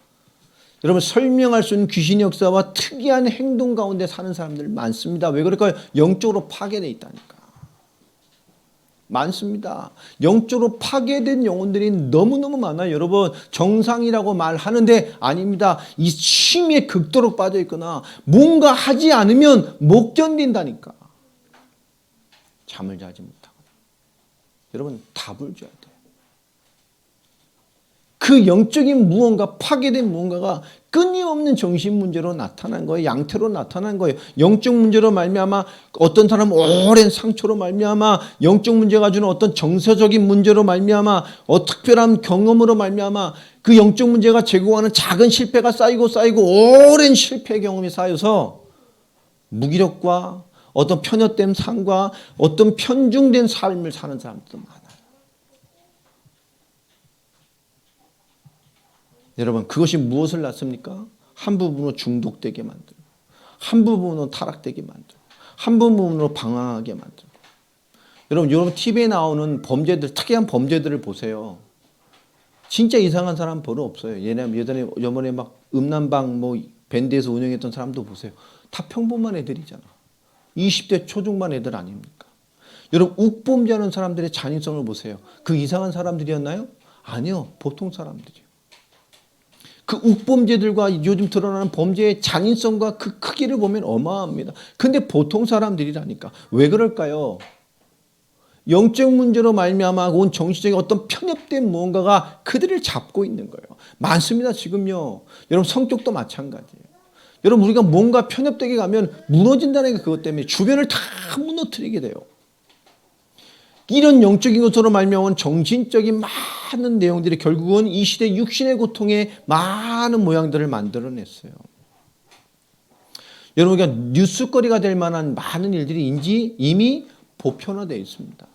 A: 여러분 설명할 수 있는 귀신 역사와 특이한 행동 가운데 사는 사람들 많습니다. 왜 그럴까요? 영적으로 파괴되어 있다니까. 많습니다. 영적으로 파괴된 영혼들이 너무너무 많아요. 여러분 정상이라고 말하는데 아닙니다. 이 취미에 극도로 빠져 있거나 뭔가 하지 않으면 못 견딘다니까. 잠을 자지 못하거나. 여러분 답을 줘야 돼요. 그 영적인 무언가 파괴된 무언가가 끊임없는 정신 문제로 나타난 거예요. 양태로 나타난 거예요. 영적 문제로 말미암아 어떤 사람은 오랜 상처로 말미암아 영적 문제가 주는 어떤 정서적인 문제로 말미암아 특별한 경험으로 말미암아 그 영적 문제가 제공하는 작은 실패가 쌓이고 오랜 실패 경험이 쌓여서 무기력과 어떤 편협된 삶과 어떤 편중된 삶을 사는 사람들도 많아요. 여러분 그것이 무엇을 낳습니까? 한 부분으로 중독되게 만들고 한 부분으로 타락되게 만들고 한 부분으로 방황하게 만들고. 여러분 TV에 나오는 범죄들 특이한 범죄들을 보세요. 진짜 이상한 사람 별로 없어요. 예전에 막 음란방 밴드에서 운영했던 사람도 보세요. 다 평범한 애들이잖아. 20대 초중반 애들 아닙니까? 여러분 욱범죄하는 사람들의 잔인성을 보세요. 그 이상한 사람들이었나요? 아니요. 보통 사람들이요. 그 욱범죄들과 요즘 드러나는 범죄의 잔인성과 그 크기를 보면 어마어마합니다. 근데 보통 사람들이라니까. 왜 그럴까요? 영적 문제로 말미암아 온 정신적인 어떤 편협된 무언가가 그들을 잡고 있는 거예요. 많습니다, 지금요. 여러분, 성격도 마찬가지예요. 여러분, 우리가 뭔가 편협되게 가면 무너진다는 게 그것 때문에 주변을 다 무너뜨리게 돼요. 이런 영적인 것으로 말미암은 정신적인 많은 내용들이 결국은 이 시대 육신의 고통에 많은 모양들을 만들어냈어요. 여러분, 우리가 뉴스거리가 될 만한 많은 일들이 이미 보편화되어 있습니다.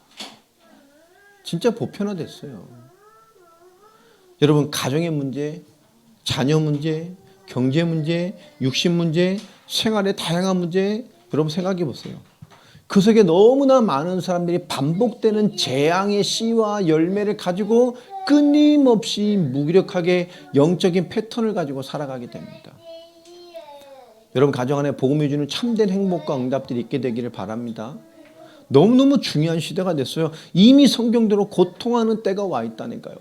A: 진짜 보편화됐어요. 여러분, 가정의 문제, 자녀 문제, 경제 문제, 육신 문제, 생활의 다양한 문제, 여러분 생각해 보세요. 그 속에 너무나 많은 사람들이 반복되는 재앙의 씨와 열매를 가지고 끊임없이 무기력하게 영적인 패턴을 가지고 살아가게 됩니다. 여러분, 가정 안에 복음이 주는 참된 행복과 응답들이 있게 되기를 바랍니다. 너무너무 중요한 시대가 됐어요. 이미 성경대로 고통하는 때가 와 있다니까요.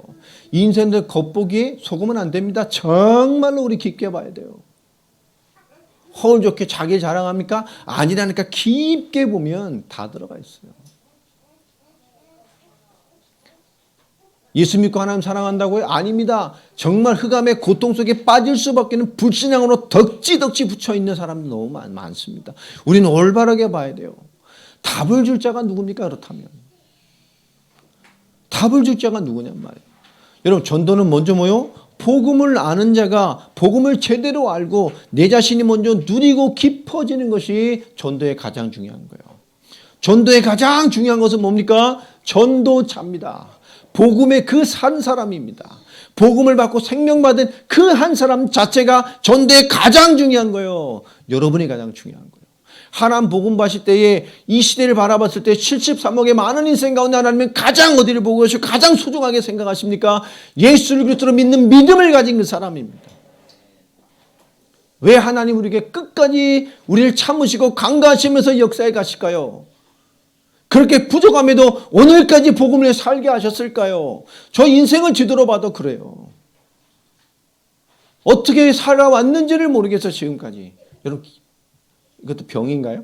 A: 인생들 겉보기에 속으면 안 됩니다. 정말로 우리 깊게 봐야 돼요. 허울 좋게 자기 자랑합니까? 아니라니까. 깊게 보면 다 들어가 있어요. 예수 믿고 하나님 사랑한다고요? 아닙니다. 정말 흑암의 고통 속에 빠질 수밖에 없는 불신앙으로 덕지덕지 붙여있는 사람들 너무 많습니다. 우리는 올바르게 봐야 돼요. 답을 줄 자가 누굽니까? 그렇다면 답을 줄 자가 누구냔 말이에요. 여러분, 전도는 먼저 뭐요? 복음을 아는 자가 복음을 제대로 알고 내 자신이 먼저 누리고 깊어지는 것이 전도의 가장 중요한 거예요. 전도의 가장 중요한 것은 뭡니까? 전도자입니다. 복음의 그 산 사람입니다. 복음을 받고 생명받은 그 한 사람 자체가 전도의 가장 중요한 거예요. 여러분이 가장 중요한 거예요. 하나님 복음 받을 때에 이 시대를 바라봤을 때 73억의 많은 인생 가운데 하나님은 가장 어디를 보고 계시고 가장 소중하게 생각하십니까? 예수를 그리스도로 믿는 믿음을 가진 그 사람입니다. 왜 하나님 우리에게 끝까지 우리를 참으시고 강구하시면서 역사에 가실까요? 그렇게 부족함에도 오늘까지 복음을 살게 하셨을까요? 저 인생을 뒤돌아봐도 그래요. 어떻게 살아왔는지를 모르겠어 지금까지. 여러분, 이것도 병인가요?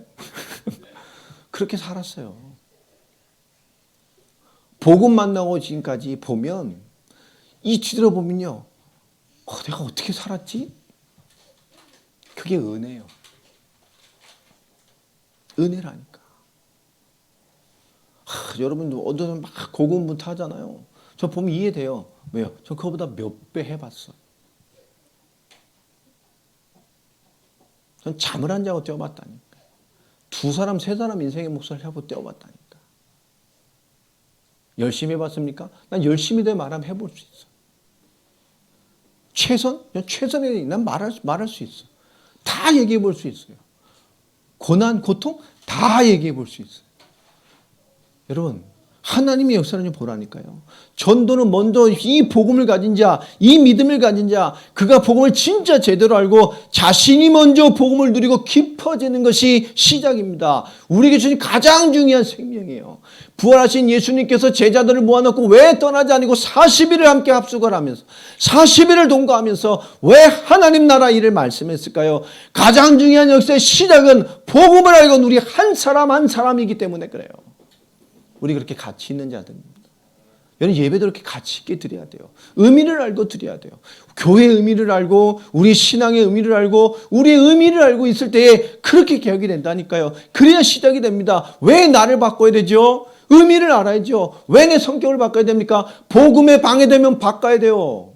A: 그렇게 살았어요. 복음 만나고 지금까지 보면 이 뒤돌아보면요, 내가 어떻게 살았지? 그게 은혜예요. 은혜라니까. 여러분도 어떤 막 고군분투 하잖아요. 저 보면 이해돼요. 왜요? 저 그거보다 몇 배 해봤어. 전 잠을 안 자고 뛰어봤다니까. 2사람, 3사람 인생의 몫을 하고 뛰어봤다니까. 열심히 해봤습니까? 난 열심히 돼 말하면 해볼 수 있어. 최선? 최선에 난 말할 수 있어. 다 얘기해 볼 수 있어요. 고난, 고통? 다 얘기해 볼 수 있어요. 여러분, 하나님의 역사를 좀 보라니까요. 전도는 먼저 이 복음을 가진 자, 이 믿음을 가진 자, 그가 복음을 진짜 제대로 알고 자신이 먼저 복음을 누리고 깊어지는 것이 시작입니다. 우리에게 주신 가장 중요한 생명이에요. 부활하신 예수님께서 제자들을 모아놓고 왜 떠나지 않고 40일을 함께 합숙을 하면서 40일을 동거하면서 왜 하나님 나라 일을 말씀했을까요? 가장 중요한 역사의 시작은 복음을 알고 우리 한 사람 한 사람이기 때문에 그래요. 우리 그렇게 가치 있는 자들입니다. 여러분, 예배도 그렇게 가치 있게 드려야 돼요. 의미를 알고 드려야 돼요. 교회의 의미를 알고 우리 신앙의 의미를 알고 우리의 의미를 알고 있을 때에 그렇게 개혁이 된다니까요. 그래야 시작이 됩니다. 왜 나를 바꿔야 되죠? 의미를 알아야죠. 왜 내 성격을 바꿔야 됩니까? 복음에 방해되면 바꿔야 돼요.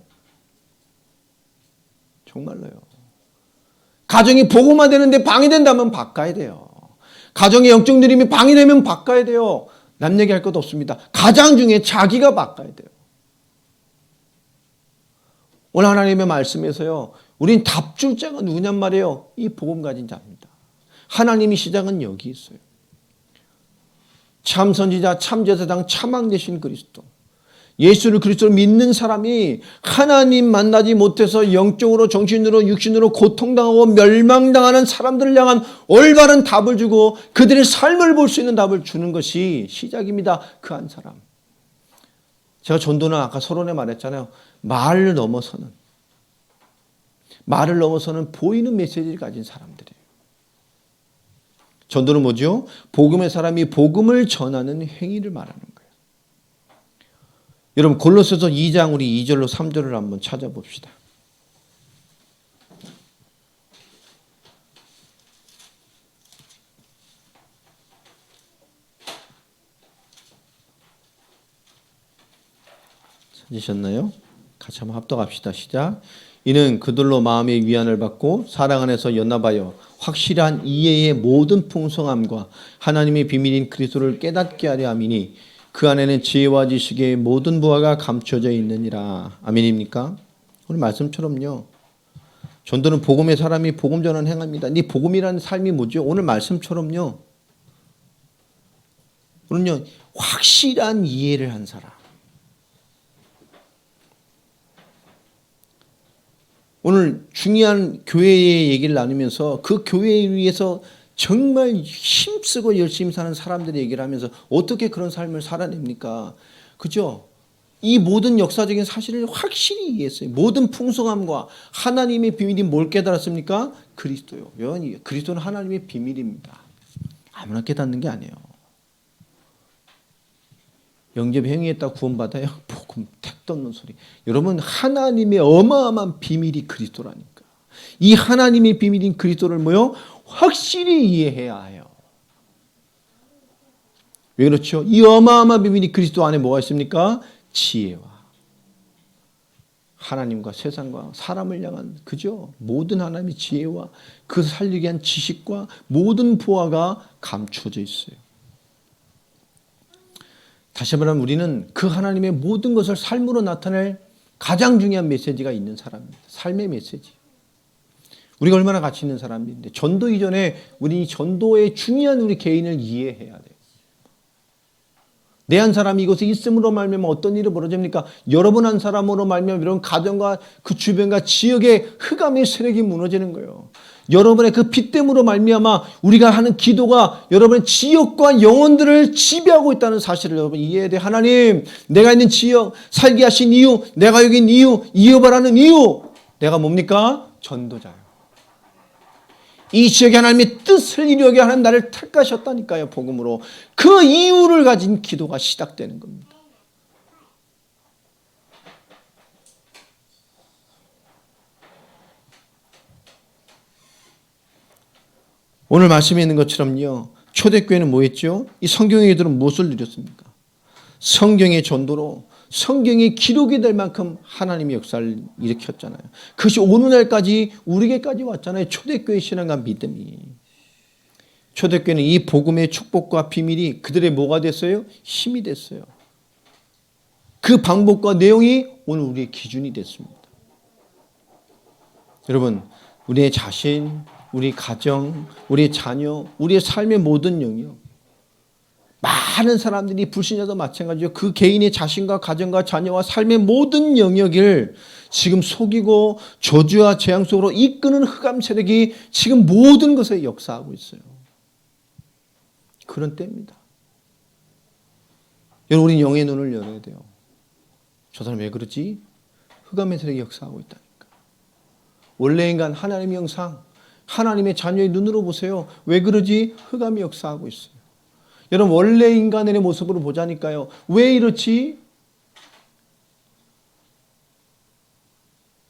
A: 정말로요. 가정이 복음화되는데 방해된다면 바꿔야 돼요. 가정의 영적 누림이 방해되면 바꿔야 돼요. 남 얘기할 것도 없습니다. 가장 중에 자기가 바꿔야 돼요. 오늘 하나님의 말씀에서요, 우린 답줄 자가 누구냔 말이에요. 이 복음 가진 자입니다. 하나님의 시작은 여기 있어요. 참 선지자, 참 제사장, 참 왕 되신 그리스도. 예수를 그리스도로 믿는 사람이 하나님 만나지 못해서 영적으로, 정신으로, 육신으로 고통당하고 멸망당하는 사람들을 향한 올바른 답을 주고 그들의 삶을 볼 수 있는 답을 주는 것이 시작입니다. 그 한 사람. 제가 전도는 아까 서론에 말했잖아요. 말을 넘어서는. 말을 넘어서는 보이는 메시지를 가진 사람들이에요. 전도는 뭐죠? 복음의 사람이 복음을 전하는 행위를 말하는 거예요. 여러분 골로새서 2장 우리 2절로 3절을 한번 찾아봅시다. 찾으셨나요? 같이 한번 합독합시다. 시작. 이는 그들로 마음의 위안을 받고 사랑 안에서 연합하여 확실한 이해의 모든 풍성함과 하나님의 비밀인 그리스도를 깨닫게 하려 함이니 그 안에는 지혜와 지식의 모든 부하가 감춰져 있느니라. 아멘입니까? 오늘 말씀처럼요. 전도는 복음의 사람이 복음 전하는 행합니다. 이 복음이라는 삶이 뭐죠? 오늘 말씀처럼요. 오늘요 확실한 이해를 한 사람. 오늘 중요한 교회의 얘기를 나누면서 그 교회에 위해서 정말 힘쓰고 열심히 사는 사람들의 얘기를 하면서 어떻게 그런 삶을 살아냅니까? 그죠? 이 모든 역사적인 사실을 확실히 이해했어요. 모든 풍성함과 하나님의 비밀이 뭘 깨달았습니까? 그리스도요. 그리스도는 하나님의 비밀입니다. 아무나 깨닫는 게 아니에요. 영접 행위했다 구원받아요. 복음 택도 없는 소리. 여러분 하나님의 어마어마한 비밀이 그리스도라니까. 이 하나님의 비밀인 그리스도를 뭐요? 확실히 이해해야 해요. 왜 그렇죠? 이 어마어마한 비밀이 그리스도 안에 뭐가 있습니까? 지혜와 하나님과 세상과 사람을 향한 그죠? 모든 하나님의 지혜와 그 살리게 한 지식과 모든 보화가 감춰져 있어요. 다시 말하면 우리는 그 하나님의 모든 것을 삶으로 나타낼 가장 중요한 메시지가 있는 사람입니다. 삶의 메시지. 우리가 얼마나 가치 있는 사람인데 전도 이전에 우리 전도의 중요한 우리 개인을 이해해야 돼요. 내 한 사람이 이곳에 있음으로 말미암아 어떤 일이 벌어집니까? 여러분 한 사람으로 말미암아 이런 가정과 그 주변과 지역의 흑암의 세력이 무너지는 거예요. 여러분의 그 빛됨으로 말미암아 우리가 하는 기도가 여러분의 지역과 영혼들을 지배하고 있다는 사실을 여러분 이해해야 돼요. 하나님, 내가 있는 지역, 살게 하신 이유, 내가 여기 있는 이유, 이어바라는 이유, 내가 뭡니까? 전도자예요. 이 지역에 하나님의 뜻을 이루게 하는 나를 택하셨다니까요. 복음으로. 그 이유를 가진 기도가 시작되는 겁니다. 오늘 말씀에 있는 것처럼요. 초대교회는 뭐였죠? 이 성경의 이들은 무엇을 누렸습니까? 성경의 전도로 성경이 기록이 될 만큼 하나님의 역사를 일으켰잖아요. 그것이 오늘날까지 우리에게까지 왔잖아요. 초대교회 신앙과 믿음이. 초대교회는 이 복음의 축복과 비밀이 그들의 뭐가 됐어요? 힘이 됐어요. 그 방법과 내용이 오늘 우리의 기준이 됐습니다. 여러분, 우리의 자신, 우리 가정, 우리의 자녀, 우리의 삶의 모든 영역, 많은 사람들이 불신자도 마찬가지죠. 그 개인의 자신과 가정과 자녀와 삶의 모든 영역을 지금 속이고 저주와 재앙 속으로 이끄는 흑암 세력이 지금 모든 것에 역사하고 있어요. 그런 때입니다. 여러분, 우리는 영의 눈을 열어야 돼요. 저 사람 왜 그러지? 흑암의 세력이 역사하고 있다니까. 원래 인간 하나님의 형상, 하나님의 자녀의 눈으로 보세요. 왜 그러지? 흑암이 역사하고 있어요. 여러분 원래 인간의 모습으로 보자니까요. 왜 이렇지?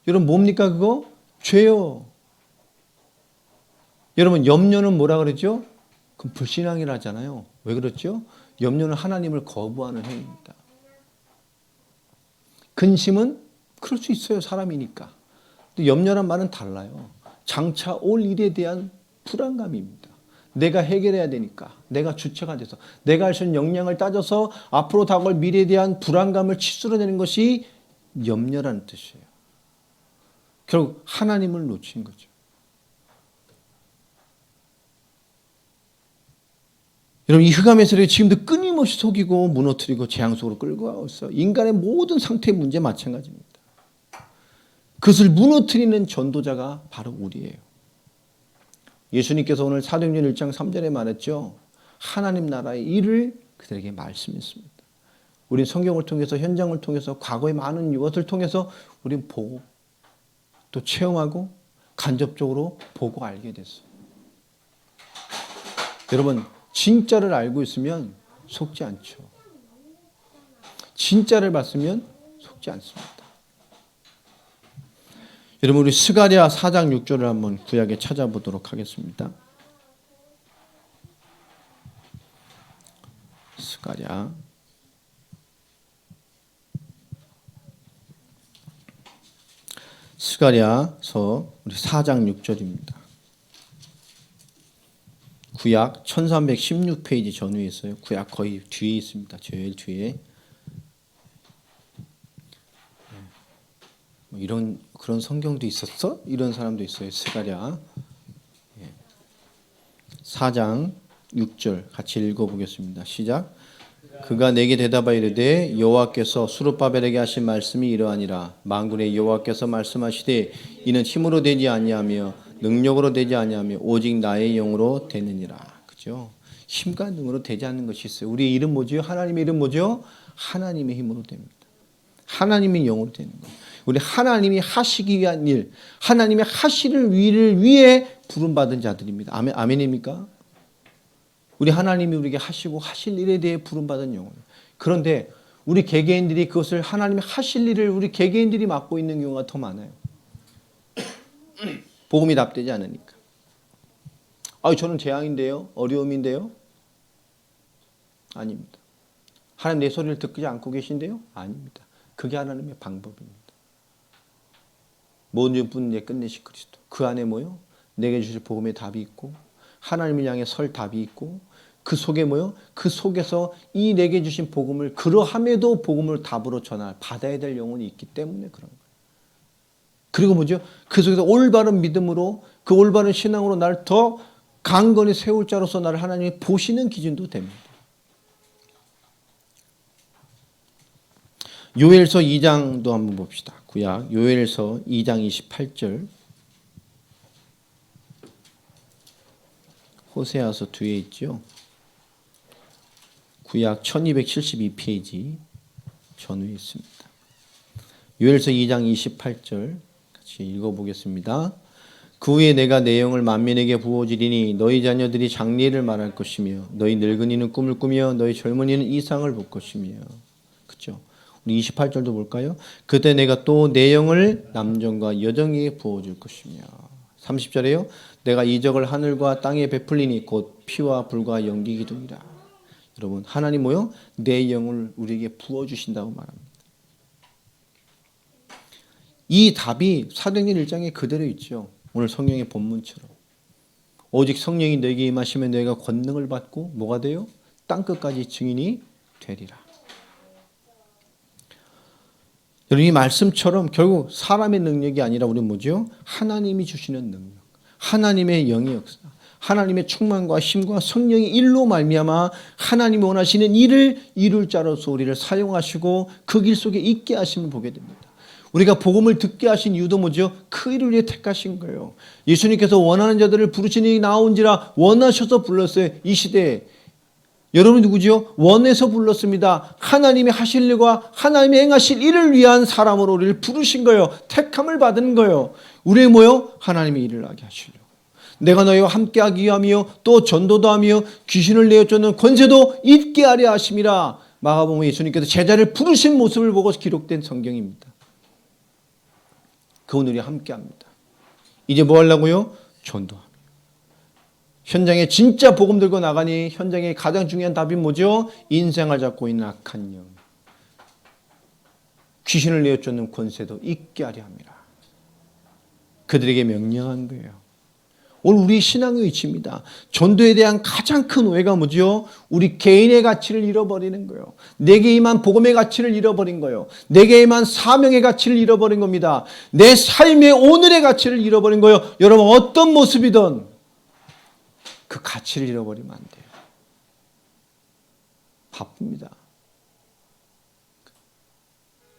A: 여러분 뭡니까 그거? 죄요. 여러분 염려는 뭐라 그러죠? 그럼 불신앙이라 하잖아요. 왜 그렇죠? 염려는 하나님을 거부하는 행위입니다. 근심은 그럴 수 있어요. 사람이니까. 근데 염려란 말은 달라요. 장차 올 일에 대한 불안감입니다. 내가 해결해야 되니까. 내가 주체가 돼서. 내가 할 수 있는 역량을 따져서 앞으로 다가올 미래에 대한 불안감을 치수러내는 것이 염려라는 뜻이에요. 결국 하나님을 놓친 거죠. 여러분 이 흑암의 세력이 지금도 끊임없이 속이고 무너뜨리고 재앙 속으로 끌고 가고 있어요. 인간의 모든 상태의 문제 마찬가지입니다. 그것을 무너뜨리는 전도자가 바로 우리예요. 예수님께서 오늘 사도행전 1장 3절에 말했죠. 하나님 나라의 일을 그들에게 말씀했습니다. 우린 성경을 통해서 현장을 통해서 과거의 많은 것을 통해서 우린 보고 또 체험하고 간접적으로 보고 알게 됐어요. 여러분, 진짜를 알고 있으면 속지 않죠. 진짜를 봤으면 속지 않습니다. 여러분, 우리 스가랴 4장 6절을 한번 구약에 찾아보도록 하겠습니다. 스가랴서 우리 4장 6절입니다. 구약 1316페이지 전후에 있어요. 구약 거의 뒤에 있습니다. 제일 뒤에. 이런 그런 성경도 있었어? 이런 사람도 있어요. 스가랴 4장 6절 같이 읽어보겠습니다. 시작. 그가 내게 대답하여 이르되 여호와께서 스룹바벨에게 하신 말씀이 이러하니라. 만군의 여호와께서 말씀하시되 이는 힘으로 되지 아니하며 능력으로 되지 아니하며 오직 나의 영으로 되느니라. 그죠? 힘과 능으로 되지 않는 것이 있어요. 우리의 이름 뭐죠? 하나님의 이름 뭐죠? 하나님의 힘으로 됩니다. 하나님의 영으로 되는 거예요. 우리 하나님이 하시기 위한 일, 하나님의 하시는 일을 위해 부름받은 자들입니다. 아멘입니까? 우리 하나님이 우리에게 하시고 하실 일에 대해 부름받은 영혼. 그런데 우리 개개인들이 그것을 하나님이 하실 일을 우리 개개인들이 맡고 있는 경우가 더 많아요. 복음이 답되지 않으니까. 저는 재앙인데요? 어려움인데요? 아닙니다. 하나님 내 소리를 듣지 않고 계신데요? 아닙니다. 그게 하나님의 방법입니다. 모든 분에 끝내실 그리스도. 그 안에 뭐요? 내게 주실 복음의 답이 있고 하나님을 향해 설 답이 있고 그 속에 뭐요? 그 속에서 이 내게 주신 복음을 그러함에도 복음을 답으로 받아야 될 영혼이 있기 때문에 그런 거예요. 그리고 뭐죠? 그 속에서 올바른 믿음으로 그 올바른 신앙으로 나를 더 강건히 세울 자로서 나를 하나님이 보시는 기준도 됩니다. 요엘서 2장도 한번 봅시다. 구약 요엘서 2장 28절. 호세아서 뒤에 있죠. 구약 1272페이지 전후에 있습니다. 요엘서 2장 28절 같이 읽어보겠습니다. 그 후에 내가 내 영을 만민에게 부어주리니 너희 자녀들이 장래를 말할 것이며 너희 늙은이는 꿈을 꾸며 너희 젊은이는 이상을 볼 것이며. 그렇죠? 우리 28절도 볼까요? 그때 내가 또 내 영을 남정과 여정에게 부어줄 것이며. 30절에요. 내가 이적을 하늘과 땅에 베풀리니 곧 피와 불과 연기 기둥이라. 여러분, 하나님 뭐요? 내 영을 우리에게 부어주신다고 말합니다. 이 답이 사도행전 1장에 그대로 있죠. 오늘 성령의 본문처럼. 오직 성령이 너에게 임하시면 너희가 권능을 받고 뭐가 돼요? 땅끝까지 증인이 되리라. 여러분, 이 말씀처럼 결국 사람의 능력이 아니라 우리는 뭐죠? 하나님이 주시는 능력, 하나님의 영의 역사, 하나님의 충만과 힘과 성령의 일로 말미암아 하나님이 원하시는 일을 이룰 자로서 우리를 사용하시고 그 길 속에 있게 하심을 보게 됩니다. 우리가 복음을 듣게 하신 이유도 뭐죠? 그 일을 위해 택하신 거예요. 예수님께서 원하는 자들을 부르시니 나온지라 원하셔서 불렀어요. 이 시대에 여러분이 누구죠? 원해서 불렀습니다. 하나님이 하실 일과 하나님이 행하실 일을 위한 사람으로 우리를 부르신 거예요. 택함을 받은 거예요. 우리의 뭐요? 하나님이 일을 하게 하시려고. 내가 너희와 함께하기 위함이요 또 전도도 하며 귀신을 내어 쫓는 권세도 있게 하려 하심이라. 마가복음에 예수님께서 제자를 부르신 모습을 보고 기록된 성경입니다. 그분 우리와 함께합니다. 이제 뭐 하려고요? 전도합니다. 현장에 진짜 복음 들고 나가니 현장의 가장 중요한 답이 뭐죠? 인생을 잡고 있는 악한 영. 귀신을 내어 쫓는 권세도 있게 하려 함이라. 그들에게 명령한 거예요. 오늘 우리 신앙의 위치입니다. 전도에 대한 가장 큰 오해가 뭐죠? 우리 개인의 가치를 잃어버리는 거예요. 내게 임한 복음의 가치를 잃어버린 거예요. 내게 임한 사명의 가치를 잃어버린 겁니다. 내 삶의 오늘의 가치를 잃어버린 거예요. 여러분, 어떤 모습이든 그 가치를 잃어버리면 안 돼요. 바쁩니다.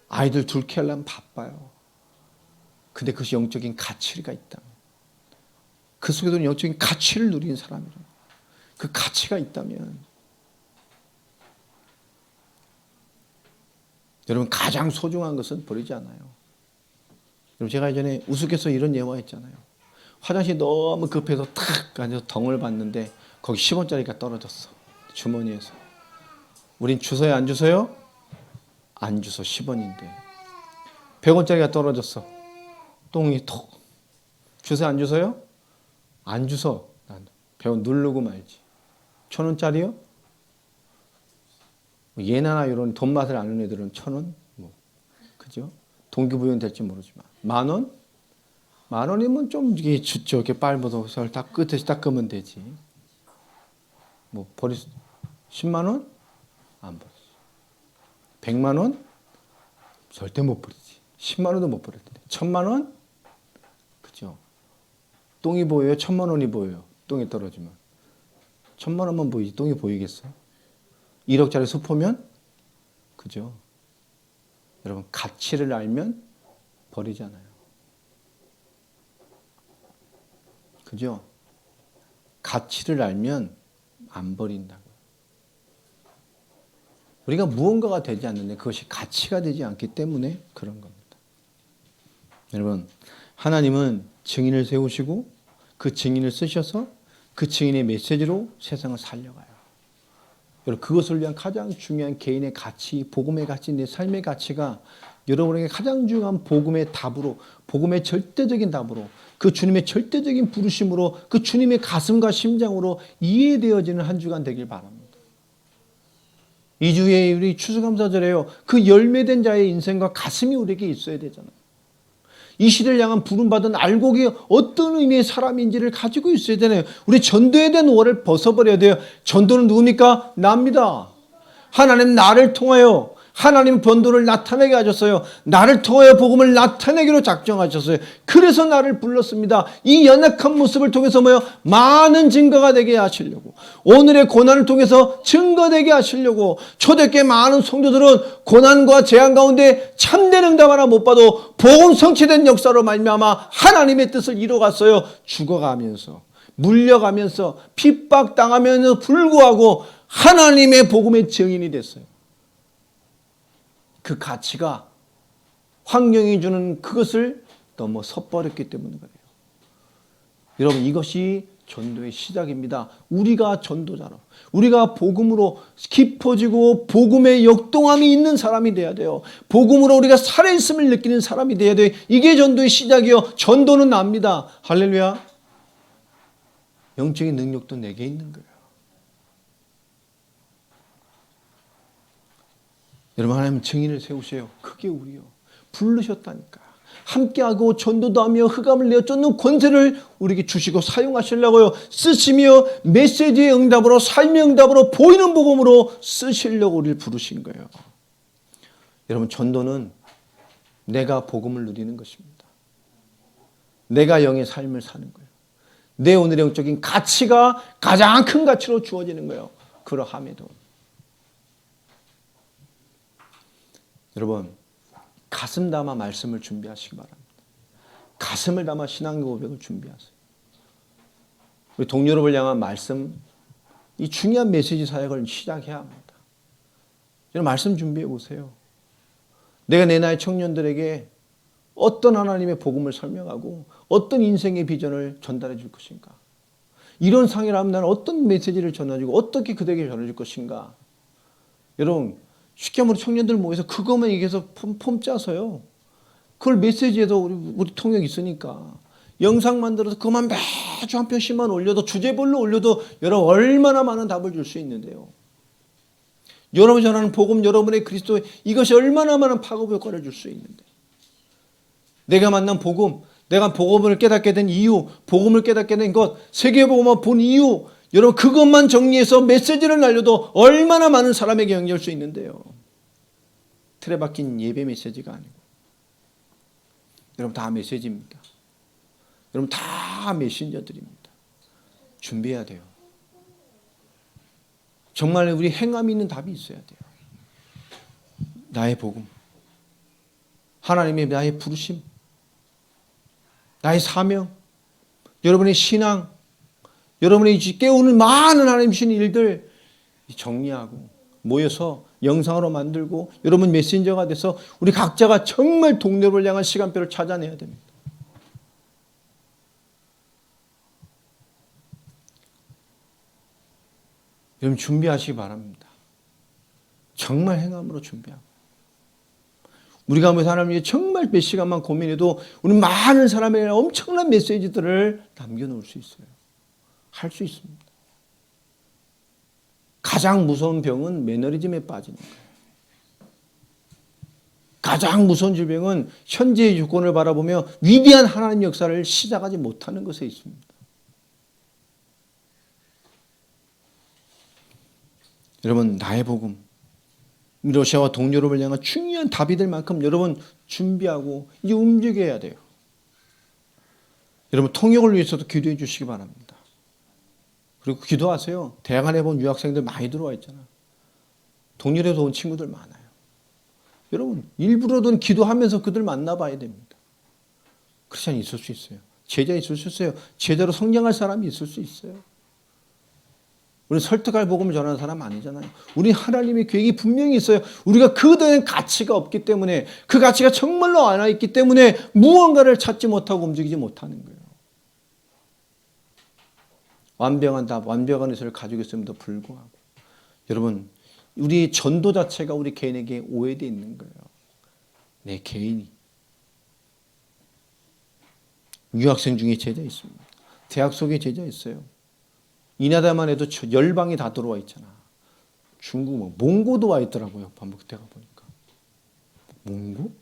A: 아이들 둘 키우려면 바빠요. 근데 그것이 영적인 가치가 있다면, 그 속에도 영적인 가치를 누리는 사람이에요. 그 가치가 있다면 여러분, 가장 소중한 것은 버리지 않아요. 여러분, 제가 예전에 우스갯소리 이런 예화했잖아요. 화장실 너무 급해서 탁 앉아서 덩을 봤는데 거기 10원짜리가 떨어졌어. 주머니에서. 우린 주워요 안 주워요? 안 주워. 10원인데. 100원짜리가 떨어졌어. 똥이 톡. 주워요 안 주워요? 안 주워. 100원 누르고 말지. 1000원짜리요? 예나나 이런 돈 맛을 아는 애들은 1000원? 뭐 그죠? 동기부여는 될지 모르지만 10,000원? 10,000원이면 좀 이게 저렇게 빨아서 딱 끝에 닦으면 되지. 뭐 버리 10만 원? 안 버리지. 100만 원? 절대 못 버리지. 10만 원도 못 버릴 텐데. 1000만 원? 그죠? 똥이 보여요? 1000만 원이 보여요? 똥이 떨어지면. 1000만 원만 보이지 똥이 보이겠어? 1억짜리 수포면? 그죠? 여러분 가치를 알면 버리잖아요. 그죠? 가치를 알면 안 버린다고요. 우리가 무언가가 되지 않는데 그것이 가치가 되지 않기 때문에 그런 겁니다. 여러분 하나님은 증인을 세우시고 그 증인을 쓰셔서 그 증인의 메시지로 세상을 살려가요. 여러분 그것을 위한 가장 중요한 개인의 가치, 복음의 가치, 내 삶의 가치가 여러분에게 가장 중요한 복음의 답으로, 복음의 절대적인 답으로, 그 주님의 절대적인 부르심으로, 그 주님의 가슴과 심장으로 이해되어지는 한 주간 되길 바랍니다. 2주에 우리 추수감사절에요. 그 열매된 자의 인생과 가슴이 우리에게 있어야 되잖아요. 이 시대를 향한 부름받은 알곡이 어떤 의미의 사람인지를 가지고 있어야 되나요? 우리 전도에 대한 오해를 벗어버려야 돼요. 전도는 누굽니까? 나입니다. 하나님 나를 통하여 하나님 번도를 나타내게 하셨어요. 나를 통하여 복음을 나타내기로 작정하셨어요. 그래서 나를 불렀습니다. 이 연약한 모습을 통해서 많은 증거가 되게 하시려고, 오늘의 고난을 통해서 증거되게 하시려고, 초대교회 많은 성도들은 고난과 재앙 가운데 참된 응답 하나 못 봐도 복음 성취된 역사로 말미암아 하나님의 뜻을 이뤄갔어요. 죽어가면서, 물려가면서, 핍박당하면서 불구하고 하나님의 복음의 증인이 됐어요. 그 가치가 환경이 주는 그것을 너무 섣버렸기 때문에 그래요. 여러분 이것이 전도의 시작입니다. 우리가 전도자로, 우리가 복음으로 깊어지고 복음의 역동함이 있는 사람이 돼야 돼요. 복음으로 우리가 살아있음을 느끼는 사람이 돼야 돼요. 이게 전도의 시작이요. 전도는 납니다. 할렐루야. 영적인 능력도 내게 있는 거예요. 여러분 하나님 증인을 세우세요. 그게 우리요. 부르셨다니까. 함께하고 전도도 하며 흑암을 내어 쫓는 권세를 우리에게 주시고 사용하시려고요. 쓰시며 메시지의 응답으로, 삶의 응답으로, 보이는 복음으로 쓰시려고 우리를 부르신 거예요. 여러분 전도는 내가 복음을 누리는 것입니다. 내가 영의 삶을 사는 거예요. 내 오늘의 영적인 가치가 가장 큰 가치로 주어지는 거예요. 그러함에도 여러분 가슴 담아 말씀을 준비하시기 바랍니다. 가슴을 담아 신앙 고백을 준비하세요. 우리 동료를 향한 말씀, 이 중요한 메시지 사역을 시작해야 합니다. 여러분 말씀 준비해 보세요. 내가 내 나이 청년들에게 어떤 하나님의 복음을 설명하고 어떤 인생의 비전을 전달해 줄 것인가. 이런 상이라면 나는 어떤 메시지를 전해주고 어떻게 그들에게 전해줄 것인가. 여러분 쉽게 말해 청년들 모여서 그것만 얘기해서 폼 짜서요. 그걸 메시지에도 우리 통역 있으니까 영상 만들어서 그것만 매주 한 편씩만 올려도 주제별로 올려도 여러분 얼마나 많은 답을 줄 수 있는데요. 여러분이 전하는 복음, 여러분의 그리스도 이것이 얼마나 많은 파급 효과를 줄 수 있는데 내가 만난 복음, 내가 복음을 깨닫게 된 이유, 복음을 깨닫게 된 것, 세계복음을 본 이유, 여러분 그것만 정리해서 메시지를 날려도 얼마나 많은 사람에게 연결할 수 있는데요. 틀에 박힌 예배 메시지가 아니고 여러분 다 메시지입니다. 여러분 다 메신저들입니다. 준비해야 돼요. 정말 우리 행함이 있는 답이 있어야 돼요. 나의 복음, 하나님의 나의 부르심, 나의 사명, 여러분의 신앙, 여러분이 깨우는 많은 하나님 주신 일들 정리하고 모여서 영상으로 만들고 여러분 메신저가 돼서 우리 각자가 정말 동료를 향한 시간표를 찾아내야 됩니다. 여러분 준비하시기 바랍니다. 정말 행함으로 준비하고. 우리가 하나님께 정말 몇 시간만 고민해도 우리 많은 사람에게 엄청난 메시지들을 남겨놓을 수 있어요. 할 수 있습니다. 가장 무서운 병은 매너리즘에 빠지는 거예요. 가장 무서운 질병은 현재의 조건을 바라보며 위대한 하나님 역사를 시작하지 못하는 것에 있습니다. 여러분, 나의 복음, 러시아와 동유럽을 향한 중요한 답이 될 만큼 여러분 준비하고 이제 움직여야 돼요. 여러분 통역을 위해서도 기도해 주시기 바랍니다. 그리고 기도하세요. 대학 안에 본 유학생들 많이 들어와 있잖아요. 동유럽에서 온 친구들 많아요. 여러분 일부러든 기도하면서 그들 만나봐야 됩니다. 크리스천이 있을 수 있어요. 제자 있을 수 있어요. 제자로 성장할 사람이 있을 수 있어요. 우리 설득할 복음을 전하는 사람 아니잖아요. 우리 하나님의 계획이 분명히 있어요. 우리가 그들의 가치가 없기 때문에 그 가치가 정말로 안 와 있기 때문에 무언가를 찾지 못하고 움직이지 못하는 거예요. 완벽한 답, 완벽한 의사를 가지고 있음에도 불구하고 여러분 우리 전도 자체가 우리 개인에게 오해되어 있는 거예요. 내 개인이. 유학생 중에 제자 있습니다. 대학 속에 제자 있어요. 이나다만 해도 열방이 다 들어와 있잖아. 중국 몽고도 와 있더라고요. 반복대가 보니까. 몽고?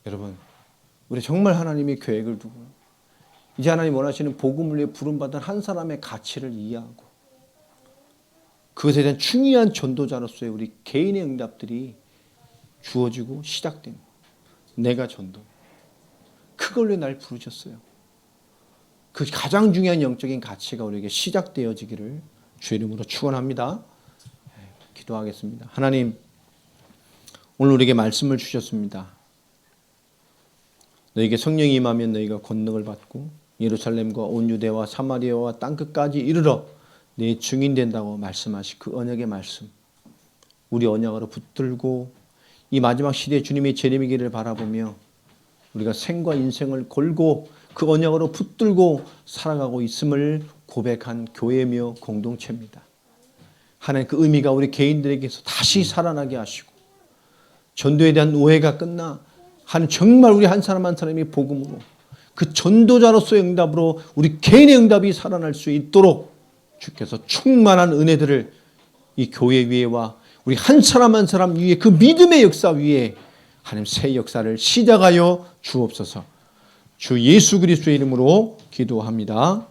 A: 여러분 우리 정말 하나님의 계획을 두고 이제 하나님 원하시는 복음을 위해 부름받은 한 사람의 가치를 이해하고 그것에 대한 중요한 전도자로서의 우리 개인의 응답들이 주어지고 시작됩니다. 내가 전도. 그걸로 날 부르셨어요. 그 가장 중요한 영적인 가치가 우리에게 시작되어지기를 주의 이름으로 축원합니다. 기도하겠습니다. 하나님, 오늘 우리에게 말씀을 주셨습니다. 너에게 성령이 임하면 너희가 권능을 받고 예루살렘과 온 유대와 사마리아와 땅끝까지 이르러 내 증인 된다고 말씀하신 그 언약의 말씀, 우리 언약으로 붙들고 이 마지막 시대에 주님의 재림이기를 바라보며 우리가 생과 인생을 걸고 그 언약으로 붙들고 살아가고 있음을 고백한 교회며 공동체입니다. 하나님 그 의미가 우리 개인들에게서 다시 살아나게 하시고 전도에 대한 오해가 끝나 하나님 정말 우리 한 사람 한 사람이 복음으로 그 전도자로서의 응답으로 우리 개인의 응답이 살아날 수 있도록 주께서 충만한 은혜들을 이 교회 위에와 우리 한 사람 한 사람 위에 그 믿음의 역사 위에 하나님 새 역사를 시작하여 주옵소서. 주 예수 그리스도의 이름으로 기도합니다.